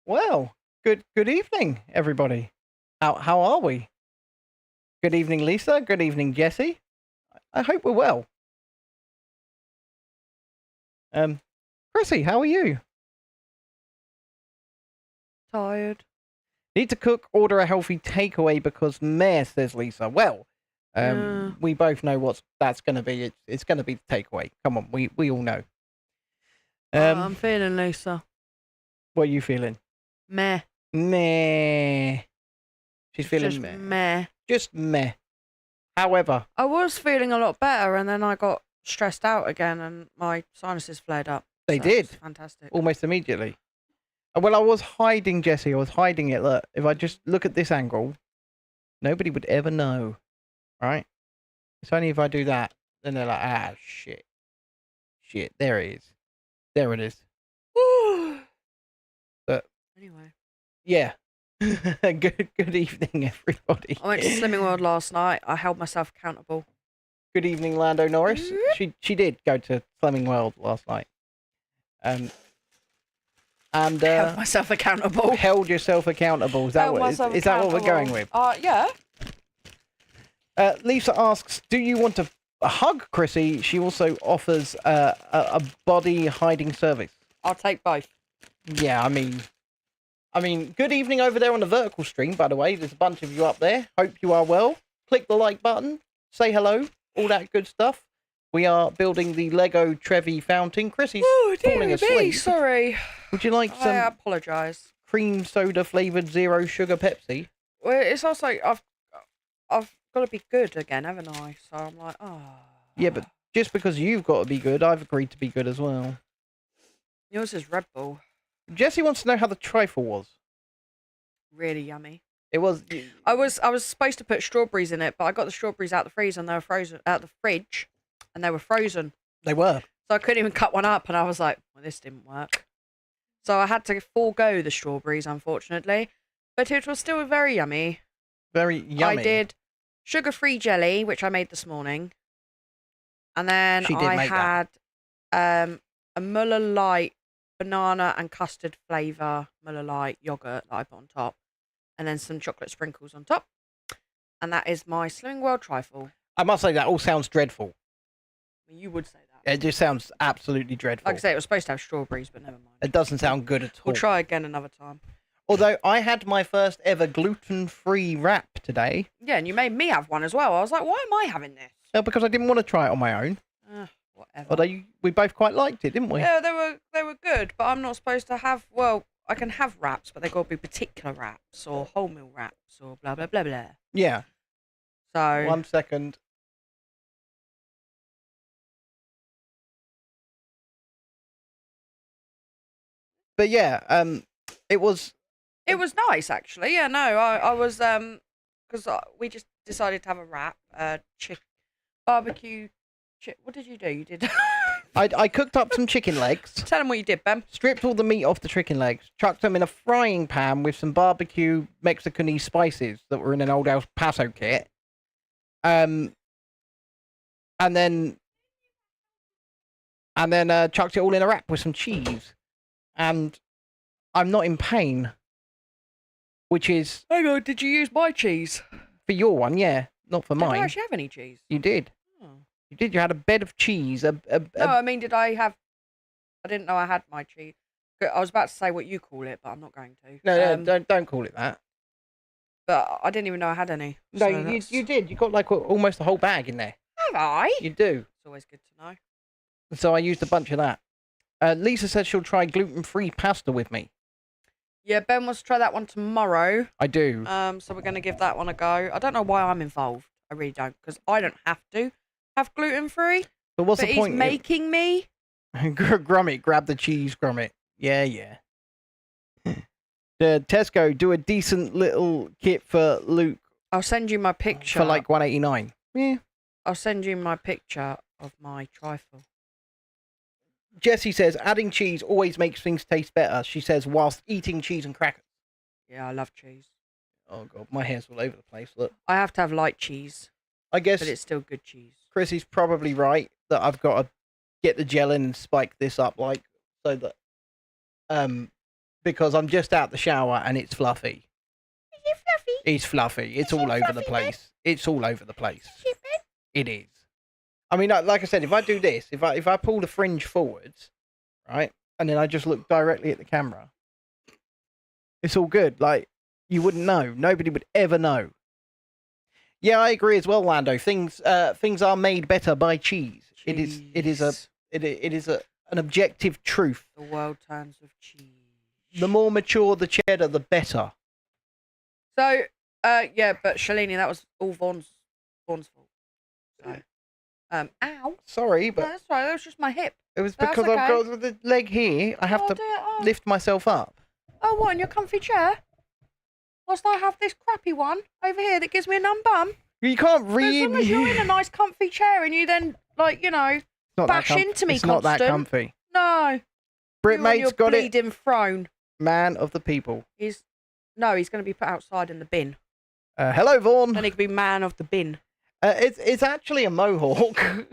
Well, good evening, everybody. How are we? Good evening, Lisa. Good evening, Jesse. I hope we're well. Chrissy, how are you? Tired. Need to cook, order a healthy takeaway because Mare, says Lisa. Well, we both know what that's going to be. It's going to be the takeaway. Come on, we all know. I'm feeling Lisa. What are you feeling? Meh. Meh. She's feeling Just meh. meh. Just meh. However, I was feeling a lot better, and then I got stressed out again, and my sinuses flared up. They so did. Fantastic. Almost immediately. Well, I was hiding, Jesse. I was hiding it. Look, if I just look at this angle, nobody would ever know, right? It's only if I do that, then they're like, ah, shit. Shit, there it is. There it is. But anyway. Yeah. Good evening, everybody. I went to Slimming World last night. I held myself accountable. Good evening, Lando Norris. She did go to Slimming World last night. And held myself accountable. Held yourself accountable. Is that what we're going with? Yeah. Lisa asks, do you want to hug Chrissy? She also offers a body hiding service. I'll take both. Yeah, I mean, good evening over there on the vertical stream, by the way. There's a bunch of you up there. Hope you are well. Click the like button. Say hello. All that good stuff. We are building the Lego Trevi Fountain. Chrissy's falling asleep. Sorry. Would you like some... I apologise. Cream soda flavoured zero sugar Pepsi? Well, it's also... I've got to be good again, haven't I? So I'm like, Yeah, but just because you've got to be good, I've agreed to be good as well. Yours is Red Bull. Jesse wants to know how the trifle was. Really yummy. It was... I was supposed to put strawberries in it, but I got the strawberries out the freezer and they were frozen out the fridge, and they were frozen. They were. So I couldn't even cut one up, and I was like, well, this didn't work. So I had to forego the strawberries, unfortunately, but it was still very yummy. Very yummy. I did sugar-free jelly, which I made this morning, and then I had a Muller Light banana and custard flavour Muller Light yogurt that I put on top, and then some chocolate sprinkles on top. And that is my Slimming World trifle. I must say, that all sounds dreadful. You would say that. It just sounds absolutely dreadful. Like I say, it was supposed to have strawberries, but never mind. It doesn't sound good at all. We'll try again another time. Although, I had my first ever gluten-free wrap today. Yeah, and you made me have one as well. I was like, why am I having this? Because I didn't want to try it on my own. Whatever. Although we both quite liked it, didn't we? Yeah, they were good, but I'm not supposed to have... Well, I can have wraps, but they've got to be particular wraps, or wholemeal wraps, or blah, blah, blah, blah. Yeah. So... 1 second. But yeah, it was... It was nice, actually. Yeah, no, I was... Because we just decided to have a wrap, barbecue... What did you do? You did... I cooked up some chicken legs. Tell them what you did, Ben. Stripped all the meat off the chicken legs. Chucked them in a frying pan with some barbecue Mexican-y spices that were in an old El Paso kit. And then chucked it all in a wrap with some cheese. And I'm not in pain. Which is... Hang on, did you use my cheese? For your one, yeah. Not for mine. Did I actually have any cheese? You did. You did. You had a bed of cheese. No, I mean, did I have... I didn't know I had my cheese. I was about to say what you call it, but I'm not going to. No, don't call it that. But I didn't even know I had any. No, you did. You got like almost a whole bag in there. Have I? You do. It's always good to know. So I used a bunch of that. Lisa said she'll try gluten-free pasta with me. Yeah, Ben wants to try that one tomorrow. I do. So we're going to give that one a go. I don't know why I'm involved. I really don't, because I don't have to have gluten-free. But what's the point? He's making me. Gromit, grab the cheese, Gromit. Yeah. Tesco, do a decent little kit for Luke. I'll send you my picture. For like $1.89. Yeah. I'll send you my picture of my trifle. Jessie says, adding cheese always makes things taste better. She says, whilst eating cheese and crackers. Yeah, I love cheese. Oh, God, my hair's all over the place. Look. I have to have light cheese. I guess... But it's still good cheese. Chrissy's probably right that I've got to get the gel in and spike this up, like, so that... because I'm just out the shower and it's fluffy. Is it fluffy? It's fluffy. It's all over the place. It's all over the place. It is. I mean, like I said, if I do this, if I pull the fringe forwards, right, and then I just look directly at the camera, it's all good. Like, you wouldn't know. Nobody would ever know. Yeah, I agree as well, Lando. Things are made better by cheese. It is an objective truth. The world turns with cheese. The more mature the cheddar, the better. So, yeah, but Shalini, that was all Vaughn's fault. So, ow. Sorry, but... No, that's right, that was just my hip. It was because I've got the leg here. I have to lift myself up. Oh, what, in your comfy chair? Whilst I have this crappy one over here that gives me a numb bum? You can't read... As long as you're in a nice comfy chair and you then, like, you know, bash into me it's constant. Not that comfy. No. Britmate's got it. Bleeding throne. Man of the people. No, he's going to be put outside in the bin. Hello, Vaughn. Then he could be man of the bin. It's actually a mohawk,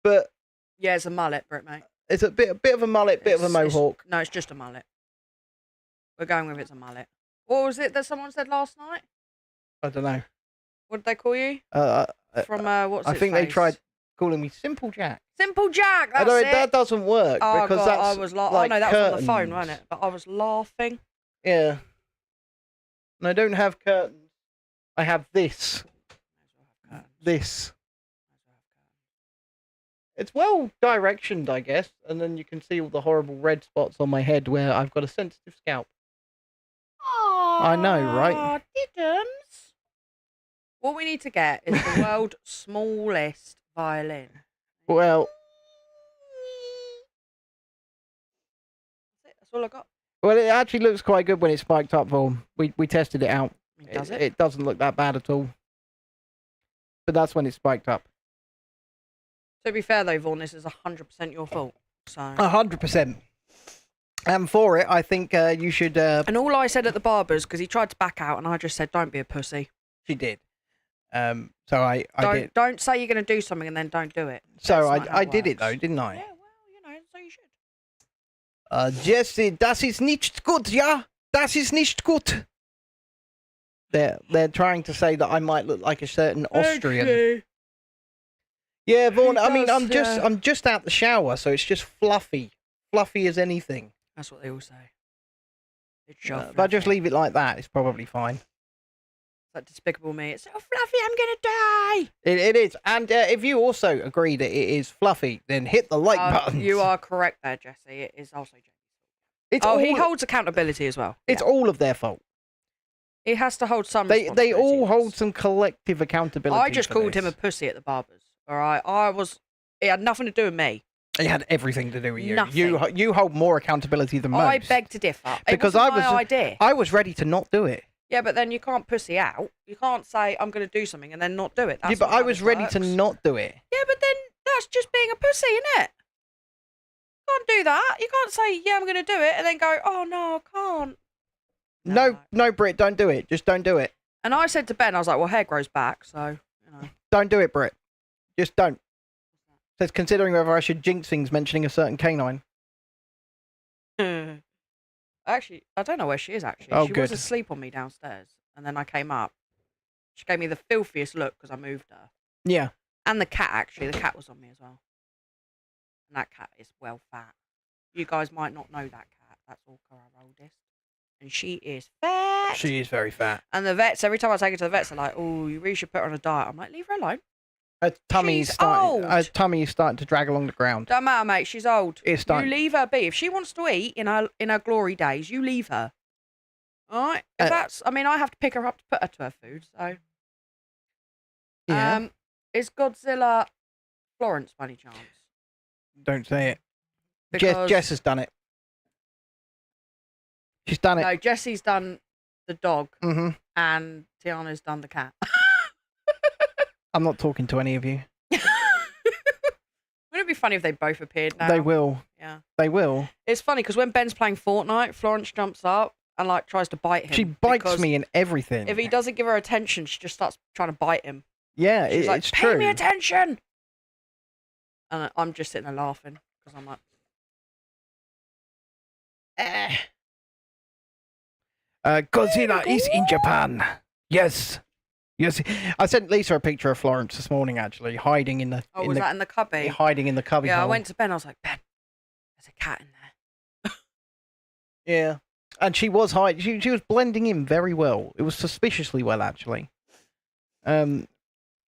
but yeah, it's a mullet, Britmate. It's a bit of a mullet, bit of a mohawk. No, it's just a mullet. We're going with it's a mullet. What was it that someone said last night? I don't know. What did they call you? From what's I its think face? they tried calling me Simple Jack. Simple Jack. That's it. That doesn't work because God, that's I was like oh no, that curtains. was on the phone, wasn't it? But I was laughing. Yeah. And I don't have curtains. I have this. This. It's well directioned, I guess, and then you can see all the horrible red spots on my head where I've got a sensitive scalp. Aww, I know, right? Diddums. What we need to get is the world's smallest violin. Well, that's all I got. Well, it actually looks quite good when it's spiked up, Vaughan. We tested it out. Does it? It doesn't look that bad at all. But that's when it's spiked up. To be fair, though, Vaughan, this is 100% your fault. So 100%. And for it, I think you should... And all I said at the barber's, because he tried to back out, and I just said, don't be a pussy. She did. So I did. Don't say you're going to do something and then don't do it. So I did it, though, didn't I? Yeah, well, you know, so you should. Jesse, das ist nicht gut, ja? Das ist nicht gut. They're trying to say that I might look like a certain Austrian. Okay. Yeah, Vaughan, I mean, I'm just out the shower, so it's just fluffy. Fluffy as anything. That's what they all say. It's so if I just leave it like that, it's probably fine. It's like Despicable Me. It's so fluffy, I'm going to die. It is. And if you also agree that it is fluffy, then hit the like button. You are correct there, Jesse. It is also Jamie's fault. He holds accountability as well. It's all of their fault. He has to hold some responsibility. They all hold some collective accountability. I just called him a pussy at the barber's. All right? It had nothing to do with me. It had everything to do with you. Nothing. You hold more accountability than most. I beg to differ. Because I was ready to not do it. Yeah, but then you can't pussy out. You can't say, I'm going to do something and then not do it. That's yeah, but I was ready to not do it. Yeah, but then that's just being a pussy, isn't it? You can't do that. You can't say, yeah, I'm going to do it, and then go, oh, no, I can't. No, Britt, don't do it. Just don't do it. And I said to Ben, I was like, well, hair grows back, so, you know. Don't do it, Britt. Just don't. Says considering whether I should jinx things mentioning a certain canine. Actually, I don't know where she is, actually. Oh, she good. was asleep on me downstairs, and then I came up. She gave me the filthiest look because I moved her. Yeah. And the cat, actually. The cat was on me as well. And that cat is well fat. You guys might not know that cat. That's Orca, our oldest. And she is fat. She is very fat. And the vets, every time I take her to the vets, they're like, oh, you really should put her on a diet. I'm like, leave her alone. Her tummy is starting to drag along the ground. Don't matter, mate. She's old. It's starting. You leave her be. If she wants to eat in her glory days, you leave her. All right? I mean, I have to pick her up to put her to her food, so. Yeah. Is Godzilla Florence by any chance? Don't say it. Because... Jess has done it. She's done it. No, Jesse's done the dog, and Tiana's done the cat. I'm not talking to any of you. Wouldn't it be funny if they both appeared now? They will. Yeah. They will. It's funny because when Ben's playing Fortnite, Florence jumps up and like tries to bite him. She bites me in everything. If he doesn't give her attention, she just starts trying to bite him. Yeah, She's like, it's true. Pay me attention. And I'm just sitting there laughing because I'm like, Godzilla is in Japan. Yes. Yes. I sent Lisa a picture of Florence this morning, actually, hiding in the... Oh, was that in the cubby? Hiding in the cubby Yeah, hole. I went to Ben, I was like, Ben, there's a cat in there. Yeah. And she was hiding. She was blending in very well. It was suspiciously well, actually. It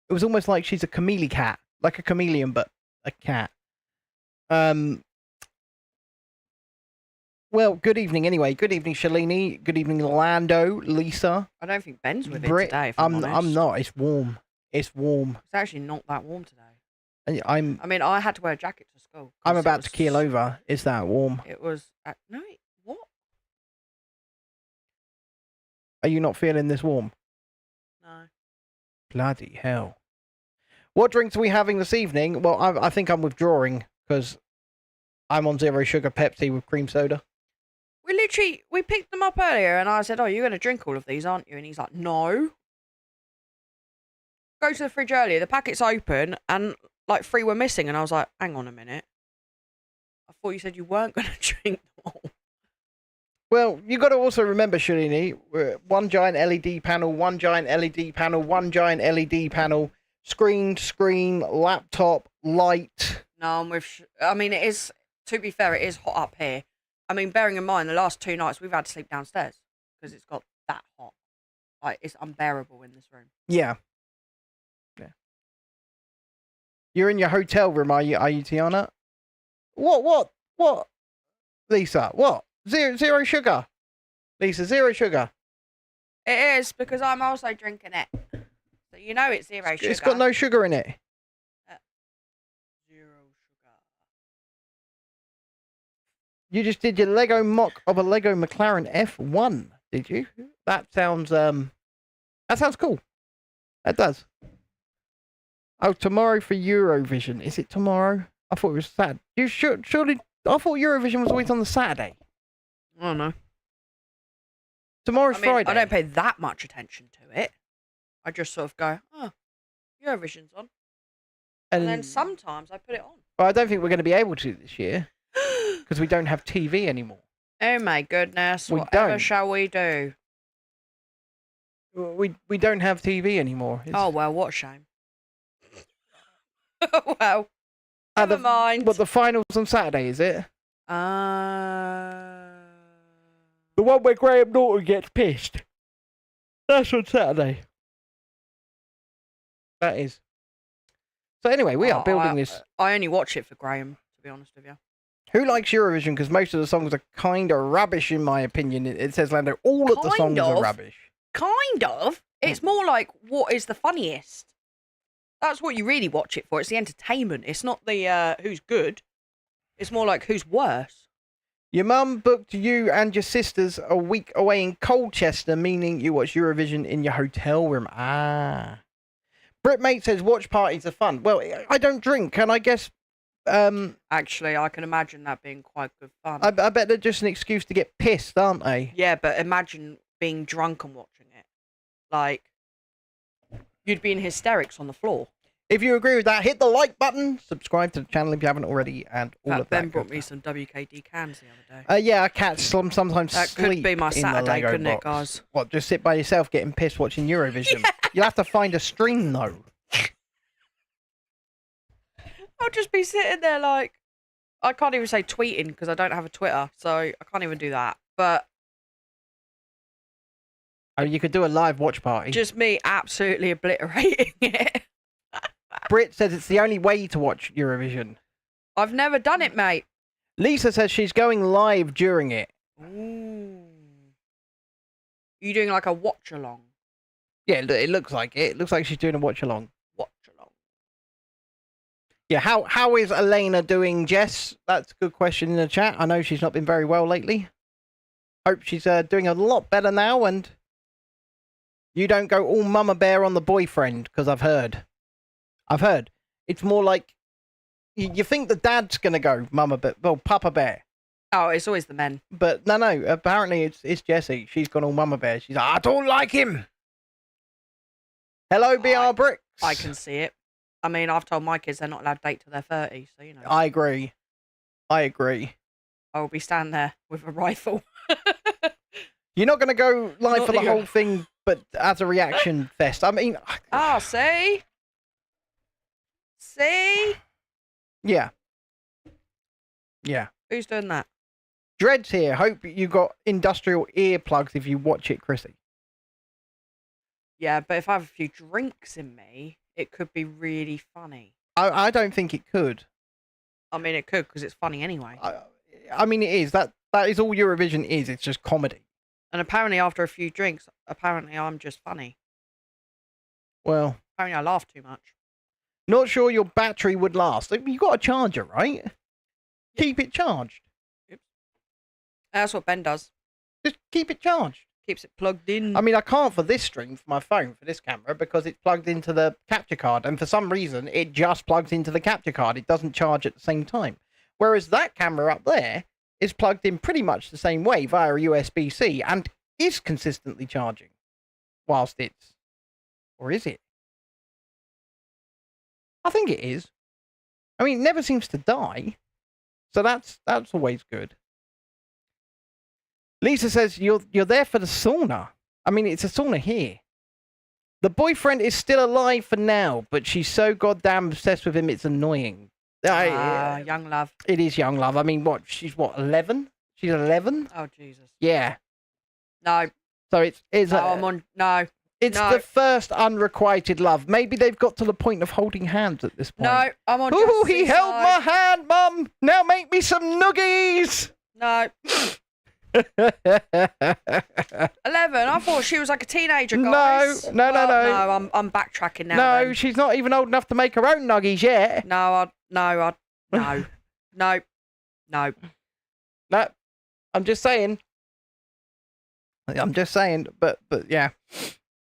was almost like she's a chameleon cat. Like a chameleon, but a cat. Well, good evening anyway. Good evening, Shalini. Good evening, Lando, Lisa. I don't think Ben's with Brit. it today, if I'm honest. I'm not. It's warm. It's warm. It's actually not that warm today. I mean, I had to wear a jacket to school. I'm about to keel over. It's that warm. It was... no, what? Are you not feeling this warm? No. Bloody hell. What drinks are we having this evening? Well, I think I'm withdrawing because I'm on zero sugar Pepsi with cream soda. We picked them up earlier and I said, oh, you're going to drink all of these, aren't you? And he's like, no. Go to the fridge earlier, the packet's open and like 3 were missing. And I was like, hang on a minute. I thought you said you weren't going to drink them all. Well, you got to also remember, Shalini, one giant LED panel, one giant LED panel, one giant LED panel, screen, laptop, light. No, I'm with... I mean, it is... To be fair, it is hot up here. I mean, bearing in mind, the last 2 nights we've had to sleep downstairs because it's got that hot. Like, it's unbearable in this room. Yeah. Yeah. You're in your hotel room, are you, Tiana? What? Lisa, what? Zero sugar. Lisa, zero sugar. It is, because I'm also drinking it. So you know it's zero sugar. It's got no sugar in it. Zero sugar. You just did your Lego mock of a Lego McLaren F1, did you? That sounds cool. That does. Oh, tomorrow for Eurovision. Is it tomorrow? I thought it was Saturday. Surely, I thought Eurovision was always on the Saturday. I don't know. Tomorrow's Friday. I don't pay that much attention to it. I just sort of go, oh, Eurovision's on. And then sometimes I put it on. Well, I don't think we're going to be able to this year. Because we don't have TV anymore. Oh my goodness. Whatever shall we do? We don't have TV anymore. Oh, well, what a shame. Well, never mind. What, the final's on Saturday, is it? The one where Graham Norton gets pissed. That's on Saturday. That is. So anyway, we are building this. I only watch it for Graham, to be honest with you. Who likes Eurovision? Because most of the songs are kind of rubbish, in my opinion. It says, Lando, all of the songs are rubbish. Kind of. It's more like, what is the funniest? That's what you really watch it for. It's the entertainment. It's not the who's good. It's more like who's worse. Your mum booked you and your sisters a week away in Colchester, meaning you watch Eurovision in your hotel room. Ah. Britmate says watch parties are fun. Well, I don't drink, and I guess... Actually, I can imagine that being quite good fun. I bet they're just an excuse to get pissed, aren't they? Yeah, but imagine being drunk and watching it. Like, you'd be in hysterics on the floor. If you agree with that, hit the like button, subscribe to the channel if you haven't already, and all of that. Ben brought me some WKD cans the other day. Yeah, cats sometimes that sleep could be my Saturday, couldn't it, guys? What, just sit by yourself getting pissed watching Eurovision? Yeah. You'll have to find a stream, though. I'll just be sitting there like... I can't even say tweeting because I don't have a Twitter, so I can't even do that. But... Oh, you could do a live watch party. Just me absolutely obliterating it. Brit says it's the only way to watch Eurovision. I've never done it, mate. Lisa says she's going live during it. Ooh. You doing like a watch-along? Yeah, it looks like it. It looks like she's doing a watch-along. Watch-along. Yeah, how is Elena doing, Jess? That's a good question in the chat. I know she's not been very well lately. Hope she's doing a lot better now, and you don't go all mama bear on the boyfriend, because I've heard. It's more like you think the dad's gonna go mama bear, well, Papa Bear. Oh, it's always the men. But no. Apparently, it's Jessie. She's gone all mama bear. She's like, I don't like him. Hello, BR Bricks. I can see it. I mean, I've told my kids they're not allowed to date till they're 30, so you know. I agree. I will be standing there with a rifle. You're not going to go live for the whole thing, but as a reaction fest. I mean... Oh, see? See? Yeah. Yeah. Who's doing that? Dread's here. Hope you got industrial earplugs if you watch it, Chrissy. Yeah, but if I have a few drinks in me, it could be really funny. I don't think it could. I mean, it could because it's funny anyway. I mean, it is. That is all Eurovision is. It's just comedy. And apparently after a few drinks, apparently I'm just funny. Well. Apparently I laugh too much. Not sure your battery would last. You got a charger, right? Yep. Keep it charged. Yep. That's what Ben does. Just keep it charged. Keeps it plugged in. I mean, I can't for this stream for my phone, for this camera, because it's plugged into the capture card. And for some reason, it just plugs into the capture card. It doesn't charge at the same time. Whereas that camera up there is plugged in pretty much the same way via USB-C and is consistently charging whilst it's... Or is it? I think it is. I mean, it never seems to die. So that's always good. Lisa says, you're there for the sauna. I mean, it's a sauna here. The boyfriend is still alive for now, but she's so goddamn obsessed with him, it's annoying. Young love. It is young love. I mean, she's 11? She's 11? Oh, Jesus. Yeah. No. So it's no. It's the first unrequited love. Maybe they've got to the point of holding hands at this point. No, I'm on Ooh, he held my hand, Mum. Now make me some nuggies. No. 11. I thought she was like a teenager, guys. No. I'm backtracking now. No, then. She's not even old enough to make her own nuggies yet. No. No. I'm just saying. But yeah.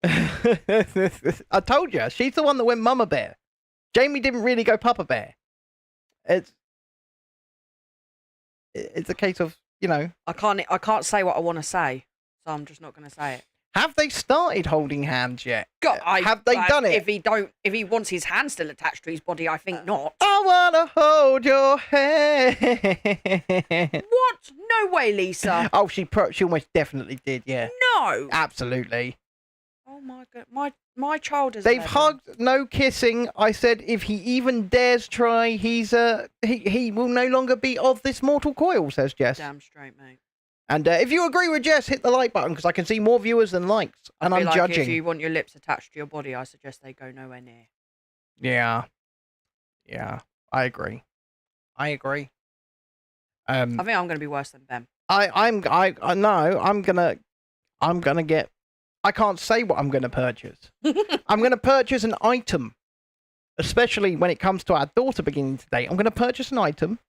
I told you, she's the one that went Mama Bear. Jamie didn't really go Papa Bear. It's a case of, you know. I can't say what I want to say, so I'm just not going to say it. Have they started holding hands yet? God, have they done it? If he wants his hand still attached to his body, I think not. I wanna hold your hand. What? No way, Lisa. Oh, she almost definitely did. Yeah. No. Absolutely. Oh my God, my child is. They've hugged, no kissing. I said if he even dares try, he will no longer be of this mortal coil. Says Jess. Damn straight, mate. And if you agree with Jess, hit the like button because I can see more viewers than likes, and I'm judging. If you want your lips attached to your body, I suggest they go nowhere near. Yeah, I agree. I think I'm going to be worse than Ben. I'm gonna get. I can't say what I'm going to purchase. I'm going to purchase an item, especially when it comes to our daughter beginning today. I'm going to purchase an item,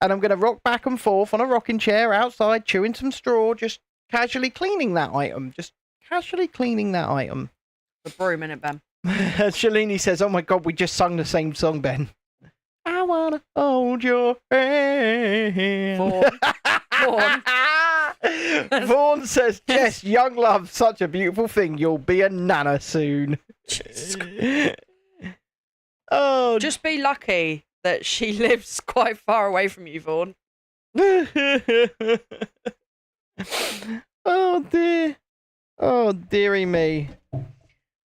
and I'm going to rock back and forth on a rocking chair outside, chewing some straw, just casually cleaning that item. The broom, innit, Ben? Shalini says, "Oh my God, we just sung the same song, Ben." I wanna hold your hand. Vaughn. Vaughn says, "Yes, young love, such a beautiful thing. You'll be a nana soon." Oh, just be lucky that she lives quite far away from you, Vaughn. Oh dear, oh dearie me.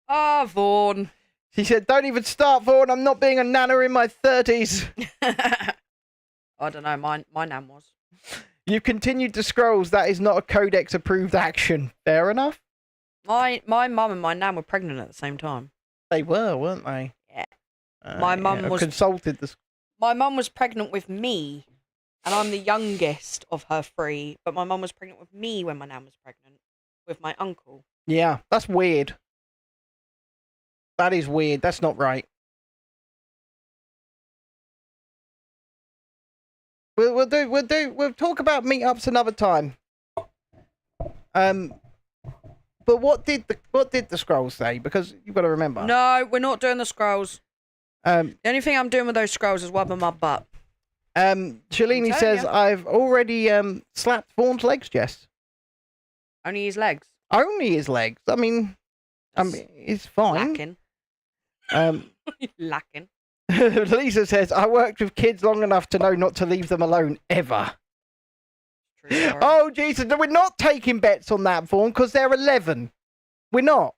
Ah, Vaughn. She said, "Don't even start, Vaughn. I'm not being a nana in my 30s." I don't know. My nan was. You continued to scrolls. That is not a codex approved action. Fair enough. My mum and my nan were pregnant at the same time. They were, weren't they? Yeah. My mum was consulted the. My mum was pregnant with me, and I'm the youngest of her three. But my mum was pregnant with me when my nan was pregnant with my uncle. Yeah, that's weird. That is weird. That's not right. We'll talk about meetups another time. But what did the scrolls say? Because you've got to remember. No, we're not doing the scrolls. The only thing I'm doing with those scrolls is wiping my butt. Shalini says, "I've already slapped Vaughn's legs, Jess." Only his legs. Only his legs. I mean, it's fine. Lacking. Lisa says, "I worked with kids long enough to know not to leave them alone ever." True story. Oh, Jesus. No, we're not taking bets on that, Vaughan, because they're 11. We're not.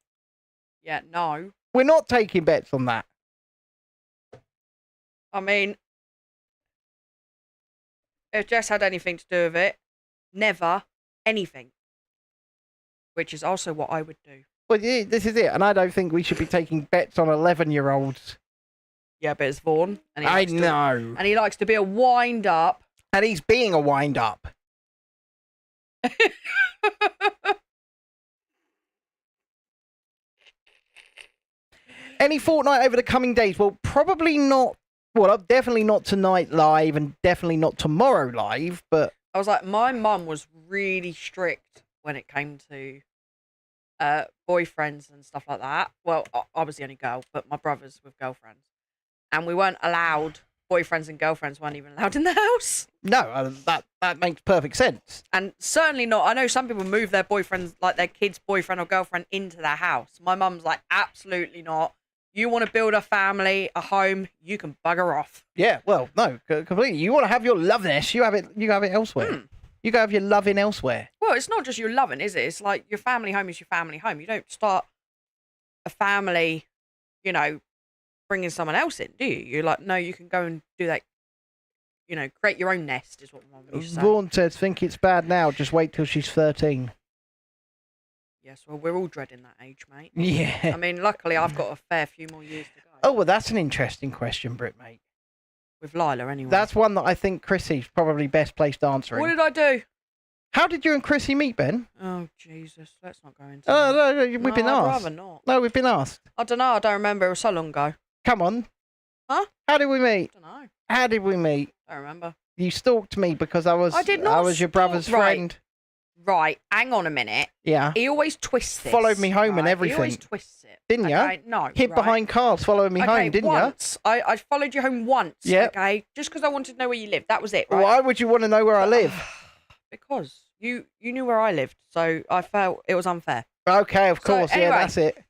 Yeah, no. We're not taking bets on that. I mean, if Jess had anything to do with it, never anything. Which is also what I would do. Well, yeah, this is it. And I don't think we should be taking bets on 11-year-olds. Yeah, but it's Vaughan. And I know. And he likes to be a wind-up. And he's being a wind-up. Any fortnight over the coming days? Well, probably not. Well, definitely not tonight live and definitely not tomorrow live, but... I was like, my mum was really strict when it came to boyfriends and stuff like that. Well, I was the only girl, but my brothers with girlfriends. And we weren't allowed, boyfriends and girlfriends weren't even allowed in the house. No, that makes perfect sense. And certainly not, I know some people move their boyfriends, like their kid's boyfriend or girlfriend into their house. My mum's like, absolutely not. You want to build a family, a home, you can bugger off. Yeah, well, no, completely. You want to have your loveness, you have it elsewhere. You go have your loving elsewhere. Well, it's not just your loving, is it? It's like your family home is your family home. You don't start a family, you know, bringing someone else in, do you? You're like, no, you can go and do that, you know, create your own nest is what Mum used to say. Vaughan says, think it's bad now, just wait till she's 13. Yes, well, we're all dreading that age, mate. Yeah. I mean, luckily, I've got a fair few more years to go. Oh, well, that's an interesting question, Britt, mate. With Lila, anyway. That's one that I think Chrissy's probably best placed answering. What did I do? How did you and Chrissy meet, Ben? Oh, Jesus. Let's not go into that. No, we've been I'd asked. rather not. No, we've been asked. I don't know. I don't remember. It was so long ago. Come on. Huh? How did we meet? I don't know. How did we meet? I don't remember. You stalked me because I was your brother's friend. Right. Hang on a minute. Yeah. He always twists this. Followed me home and everything. He always twists it. Didn't you? Okay? No. Hid behind cars following me home, didn't you? Once. I followed you home once. Yeah. Okay. Just because I wanted to know where you lived. That was it, right? Why would you want to know where I live? Because you knew where I lived, so I felt it was unfair. Okay, of course. Anyway, yeah, that's it.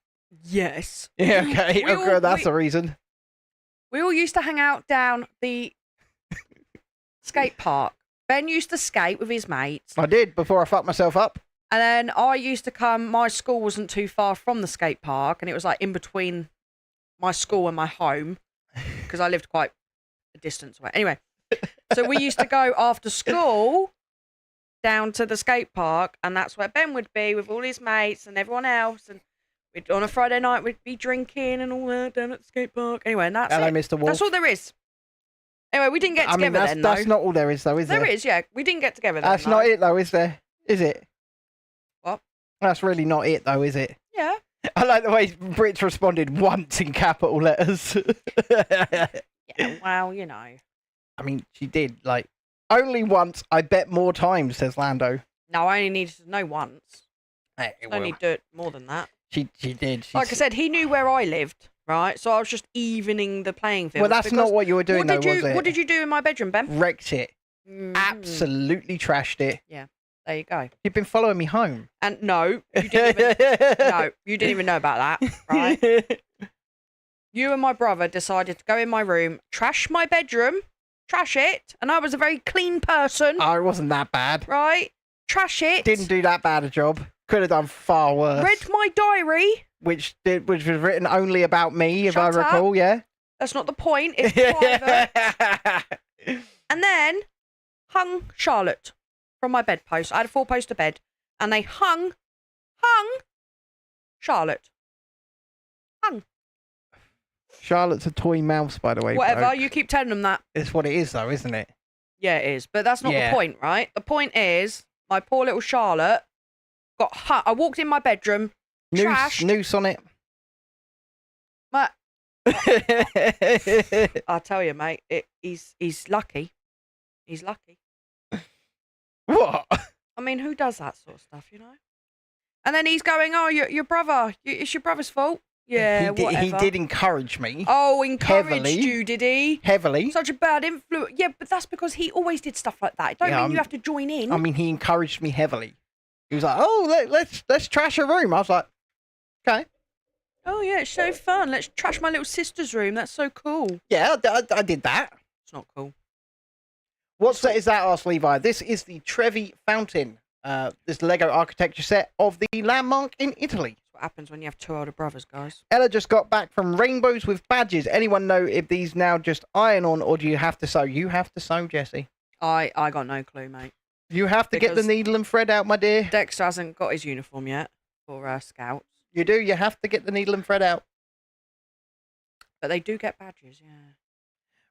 Yes. Yeah, okay. That's the reason. We all used to hang out down the skate park. Ben used to skate with his mates. I did, before I fucked myself up. And then I used to come, my school wasn't too far from the skate park, and it was like in between my school and my home, because I lived quite a distance away. Anyway, so we used to go after school down to the skate park, and that's where Ben would be with all his mates and everyone else, and on a Friday night we'd be drinking and all that down at the skate park. Anyway, and that's Hello, it. Mr. Wolf. That's all there is. Anyway, we didn't get together then, though. That's not all there is, though, is there? There is, yeah. We didn't get together then, That's not it, though, is there? Is it? What? That's really not it, though, is it? Yeah. I like the way Brit's responded once in capital letters. Yeah, well, you know. I mean, she did, like, only once. I bet more times, says Lando. No, I only needed to know once. Hey, I don't need to do it more than that. She did. Like I said, he knew where I lived, right? So I was just evening the playing field. Well, that's not what you were doing, was it? What did you do in my bedroom, Ben? Wrecked it. Absolutely trashed it. Yeah, there you go. You've been following me home. And no, you didn't even, you didn't even know about that, right? You and my brother decided to go in my room, trash my bedroom, trash it, and I was a very clean person. Oh, it wasn't that bad. Right? Trash it. Didn't do that bad a job. Could have done far worse. Read my diary. Which was written only about me, if I recall, up. yeah? That's not the point. It's private. And then hung Charlotte from my bedpost. I had a 4-poster bed, and they hung Charlotte. Hung. Charlotte's a toy mouse, by the way. Whatever, bloke. you keep telling them that. It's what it is, though, isn't it? Yeah, it is. But that's not the point, right? The point is, my poor little Charlotte got hung. I walked in my bedroom, trashed. Noose on it. I'll tell you, mate, he's lucky. He's lucky. What? I mean, who does that sort of stuff, you know? And then he's going, oh, your brother. It's your brother's fault. Yeah, whatever. He did encourage me. Oh, encouraged heavily. You, did he? Heavily. Such a bad influence. Yeah, but that's because he always did stuff like that. It don't mean you have to join in. I mean, he encouraged me heavily. He was like, oh, let's trash a room. I was like, okay. Oh, yeah, it's so fun. Let's trash my little sister's room. That's so cool. Yeah, I did that. It's not cool. What set is that, asked Levi? This is the Trevi Fountain. This Lego architecture set of the landmark in Italy. That's what happens when you have 2 older brothers, guys. Ella just got back from rainbows with badges. Anyone know if these now just iron on, or do you have to sew? You have to sew, Jessie. I got no clue, mate. You have to get the needle and thread out, my dear. Dexter hasn't got his uniform yet for Scouts. You do. You have to get the needle and thread out. But they do get badges, yeah.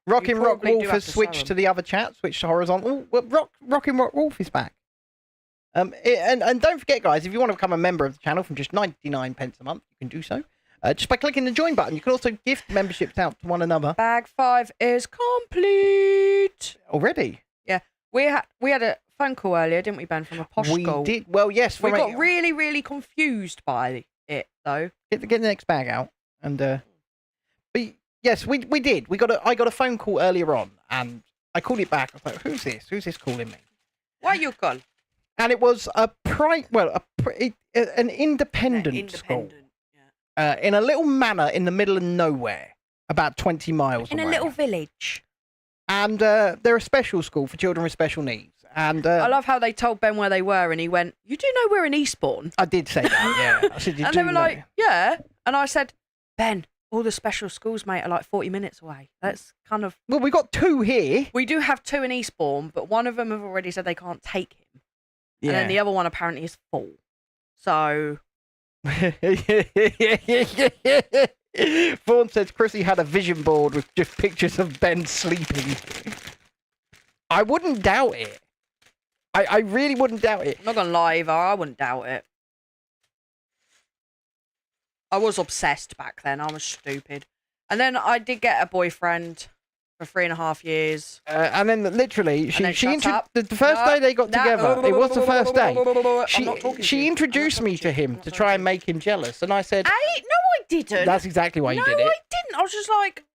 Rockin' Rock Wolf has switched to the other chat, switched to horizontal. Well, Rockin' Rock Wolf is back. And don't forget, guys, if you want to become a member of the channel from just 99 pence a month, you can do so. Just by clicking the join button. You can also gift memberships out to one another. Bag 5 is complete. Already? Yeah. We had a phone call earlier, didn't we, Ben, from a posh school? We did. Well, yes. We got really, really confused by it, though. Get the next bag out. And, but yes, we did. I got a phone call earlier on, and I called it back. I was like, who's this? Who's this calling me? Why you call? And it was an independent school. Yeah. In a little manor in the middle of nowhere, about 20 miles away. In a little village. And they're a special school for children with special needs. And I love how they told Ben where they were, and he went, "You do know we're in Eastbourne?" I did say that, yeah. I said, and they were like, "Yeah." And I said, "Ben, all the special schools, mate, are like 40 minutes away. That's kind of..." Well, we got 2 here. We do have 2 in Eastbourne, but one of them have already said they can't take him. Yeah. And then the other one apparently is full. So... Vaughan says Chrissy had a vision board with just pictures of Ben sleeping. I wouldn't doubt it. I really wouldn't doubt it. I'm not going to lie, either. I wouldn't doubt it. I was obsessed back then. I was stupid. And then I did get a boyfriend for 3.5 years. And then literally, the first day they got together, it was the first day. She introduced me to him to try and make him jealous. And I said... No, I didn't. That's exactly why you did it. No, I didn't. I was just like...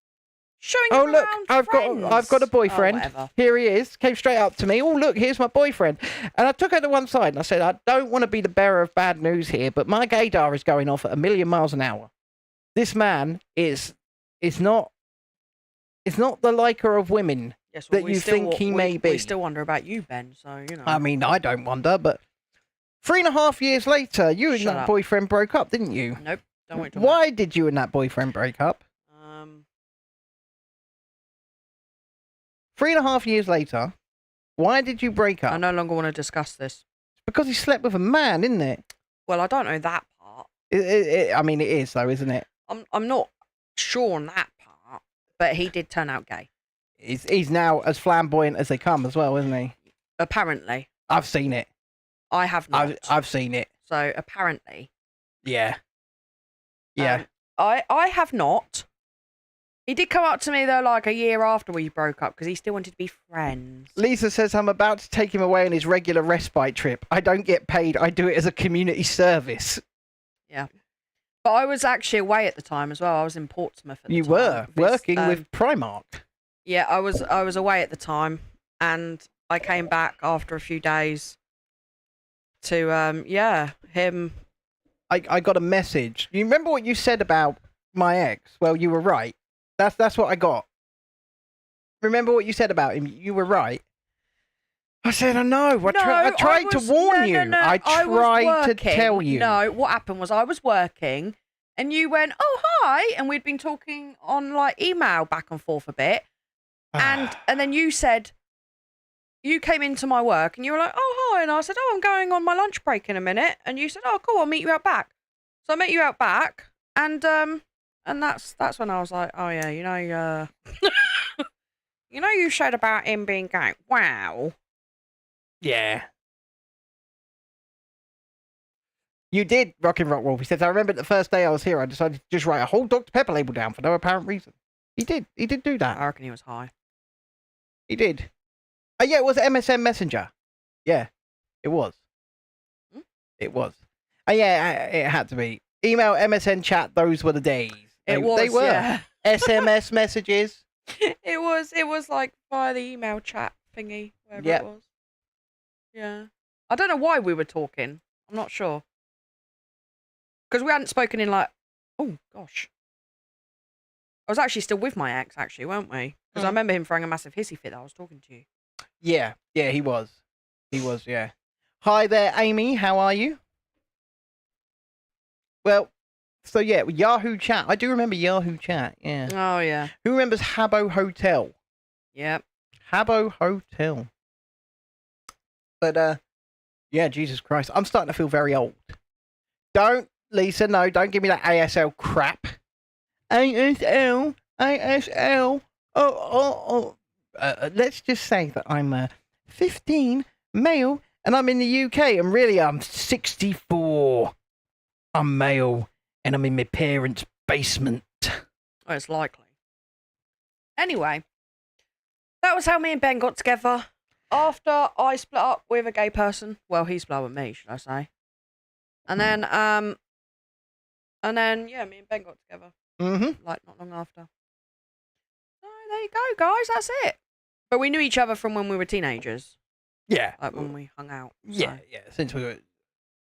showing him look, around I've got a boyfriend. Here he is. Came straight up to me. Oh, look, here's my boyfriend. And I took her to one side and I said, I don't want to be the bearer of bad news here, but my gaydar is going off at 1,000,000 miles an hour. This man is not the liker of women that you think he may be. We still wonder about you, Ben, so, you know. I mean, I don't wonder, but 3.5 years later, you and that boyfriend broke up, didn't you? Nope. Don't wait. Why did you and that boyfriend break up? 3.5 years later, why did you break up? I no longer want to discuss this. Because he slept with a man, isn't it? Well, I don't know that part. I mean, it is, though, isn't it? I'm not sure on that part, but he did turn out gay. He's now as flamboyant as they come as well, isn't he? Apparently. I've seen it. I have not. I've seen it. So, apparently. Yeah. Yeah. I have not. He did come up to me, though, like a year after we broke up, because he still wanted to be friends. Lisa says, I'm about to take him away on his regular respite trip. I don't get paid. I do it as a community service. Yeah. But I was actually away at the time as well. I was in Portsmouth at the time. You were working with Primark. Yeah, I was away at the time, and I came back after a few days to, him. I got a message. You remember what you said about my ex? Well, you were right. That's what I got. Remember what you said about him? You were right. I said, I know. I tried to warn you. I tried to tell you. No, what happened was I was working and you went, oh, hi. And we'd been talking on like email back and forth a bit. And then you said, you came into my work and you were like, oh, hi. And I said, oh, I'm going on my lunch break in a minute. And you said, oh, cool, I'll meet you out back. So I met you out back and that's when I was like, oh yeah, you showed about him being gay. Wow. Yeah. You did, Rockin' Rock Wolf. He says, I remember the first day I was here, I decided to just write a whole Dr. Pepper label down for no apparent reason. He did do that. I reckon he was high. He did. Oh yeah, it was MSN Messenger. Yeah, it was. Hmm? It was. Oh yeah, it had to be. Email, MSN chat, those were the days. They were. Yeah. SMS messages. It was like via the email chat thingy, whatever it was. Yeah. I don't know why we were talking. I'm not sure. Because we hadn't spoken in like, oh gosh. I was actually still with my ex, actually, weren't we? Because I remember him throwing a massive hissy fit that I was talking to you. Yeah, he was. He was, yeah. Hi there, Amy. How are you? Well, so yeah, Yahoo Chat. I do remember Yahoo Chat, yeah. Oh, yeah. Who remembers Habbo Hotel? Yep. Habbo Hotel. But, yeah, Jesus Christ. I'm starting to feel very old. Don't, Lisa, no, don't give me that ASL crap. ASL. Oh. Let's just say that I'm 15, male, and I'm in the UK, and really I'm 64. I'm male, and I'm in my parents' basement. Oh, it's likely. Anyway, that was how me and Ben got together. After I split up with a gay person. Well, he split up with me, should I say. And then, yeah, me and Ben got together. Mm-hmm. Like, not long after. So, there you go, guys. That's it. But we knew each other from when we were teenagers. Yeah. Like, when we hung out. So. Yeah. Since we were,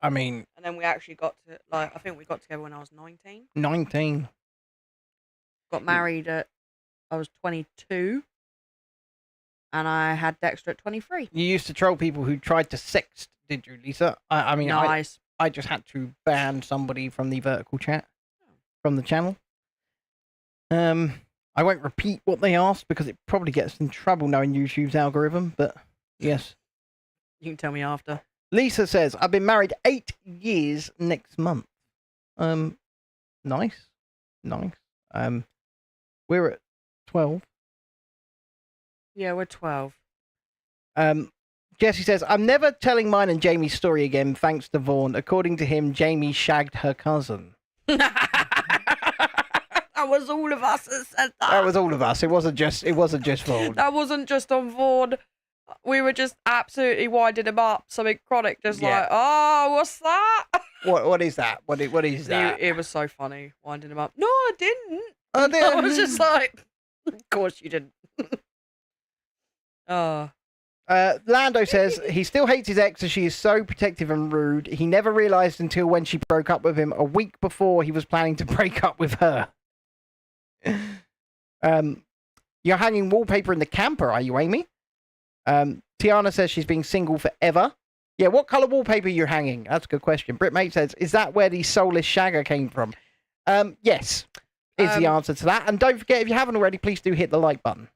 I mean... And then we actually got to, like, I think we got together when I was 19. 19. Got married at, I was 22. And I had Dexter at 23. You used to troll people who tried to sext, did you, Lisa? I mean, nice. I just had to ban somebody from the vertical chat, from the channel. I won't repeat what they asked because it probably gets in trouble knowing YouTube's algorithm, but yes. You can tell me after. Lisa says, I've been married 8 years next month. Nice. We're at 12. Yeah, we're 12. Jesse says, I'm never telling mine and Jamie's story again, thanks to Vaughn. According to him, Jamie shagged her cousin. That was all of us that said that. That was all of us. It wasn't just Vaughn. That wasn't just on Vaughn. We were just absolutely winding him up. Something chronic, just like, oh, what's that? What is that? What is that? It was so funny, winding him up. No, I didn't. I didn't. I was just like, of course you didn't. Lando says he still hates his ex as she is so protective and rude. He never realised until when she broke up with him a week before he was planning to break up with her. You're hanging wallpaper in the camper, are you, Amy? Tiana says she's been single forever. Yeah, what colour wallpaper are you hanging? That's a good question. Britmate says, is that where the soulless shagger came from? Yes, is the answer to that. And don't forget, if you haven't already, please do hit the like button.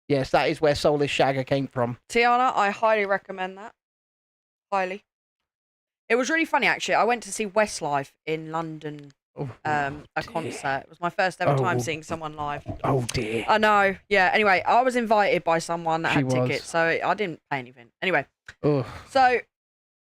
Yes, that is where soulless shagger came from. Tiana, I highly recommend that. Highly. It was really funny, actually. I went to see Westlife in London. A concert. It was my first ever time seeing someone live. Oh dear. I know. Yeah. Anyway, I was invited by someone that had tickets, so I didn't pay anything. Anyway. So,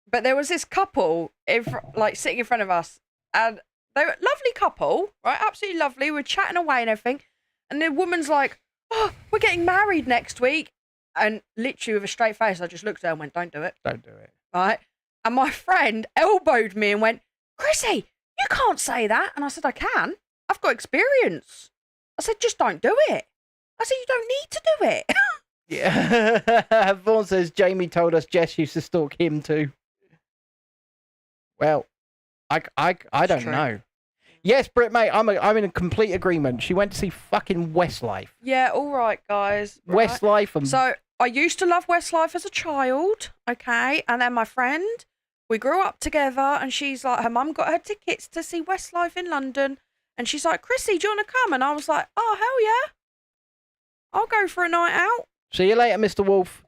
but there was this couple sitting in front of us, and they were a lovely couple, right? Absolutely lovely. We were chatting away and everything, and the woman's like, "Oh, we're getting married next week," and literally with a straight face, I just looked at her and went, "Don't do it. Don't do it." Right? And my friend elbowed me and went, "Chrissy, you can't say that." And I said, I can. I've got experience. I said, just don't do it. I said, you don't need to do it. Yeah. Vaughn says Jamie told us Jess used to stalk him too. Well, I don't know. Yes, Britt, mate, I'm in a complete agreement. She went to see fucking Westlife. Yeah, all right, guys. Right. Westlife. So I used to love Westlife as a child, okay? And then my friend, we grew up together, and she's like, her mum got her tickets to see Westlife in London, and she's like, Chrissy, do you want to come? And I was like, oh, hell yeah. I'll go for a night out. See you later, Mr. Wolf.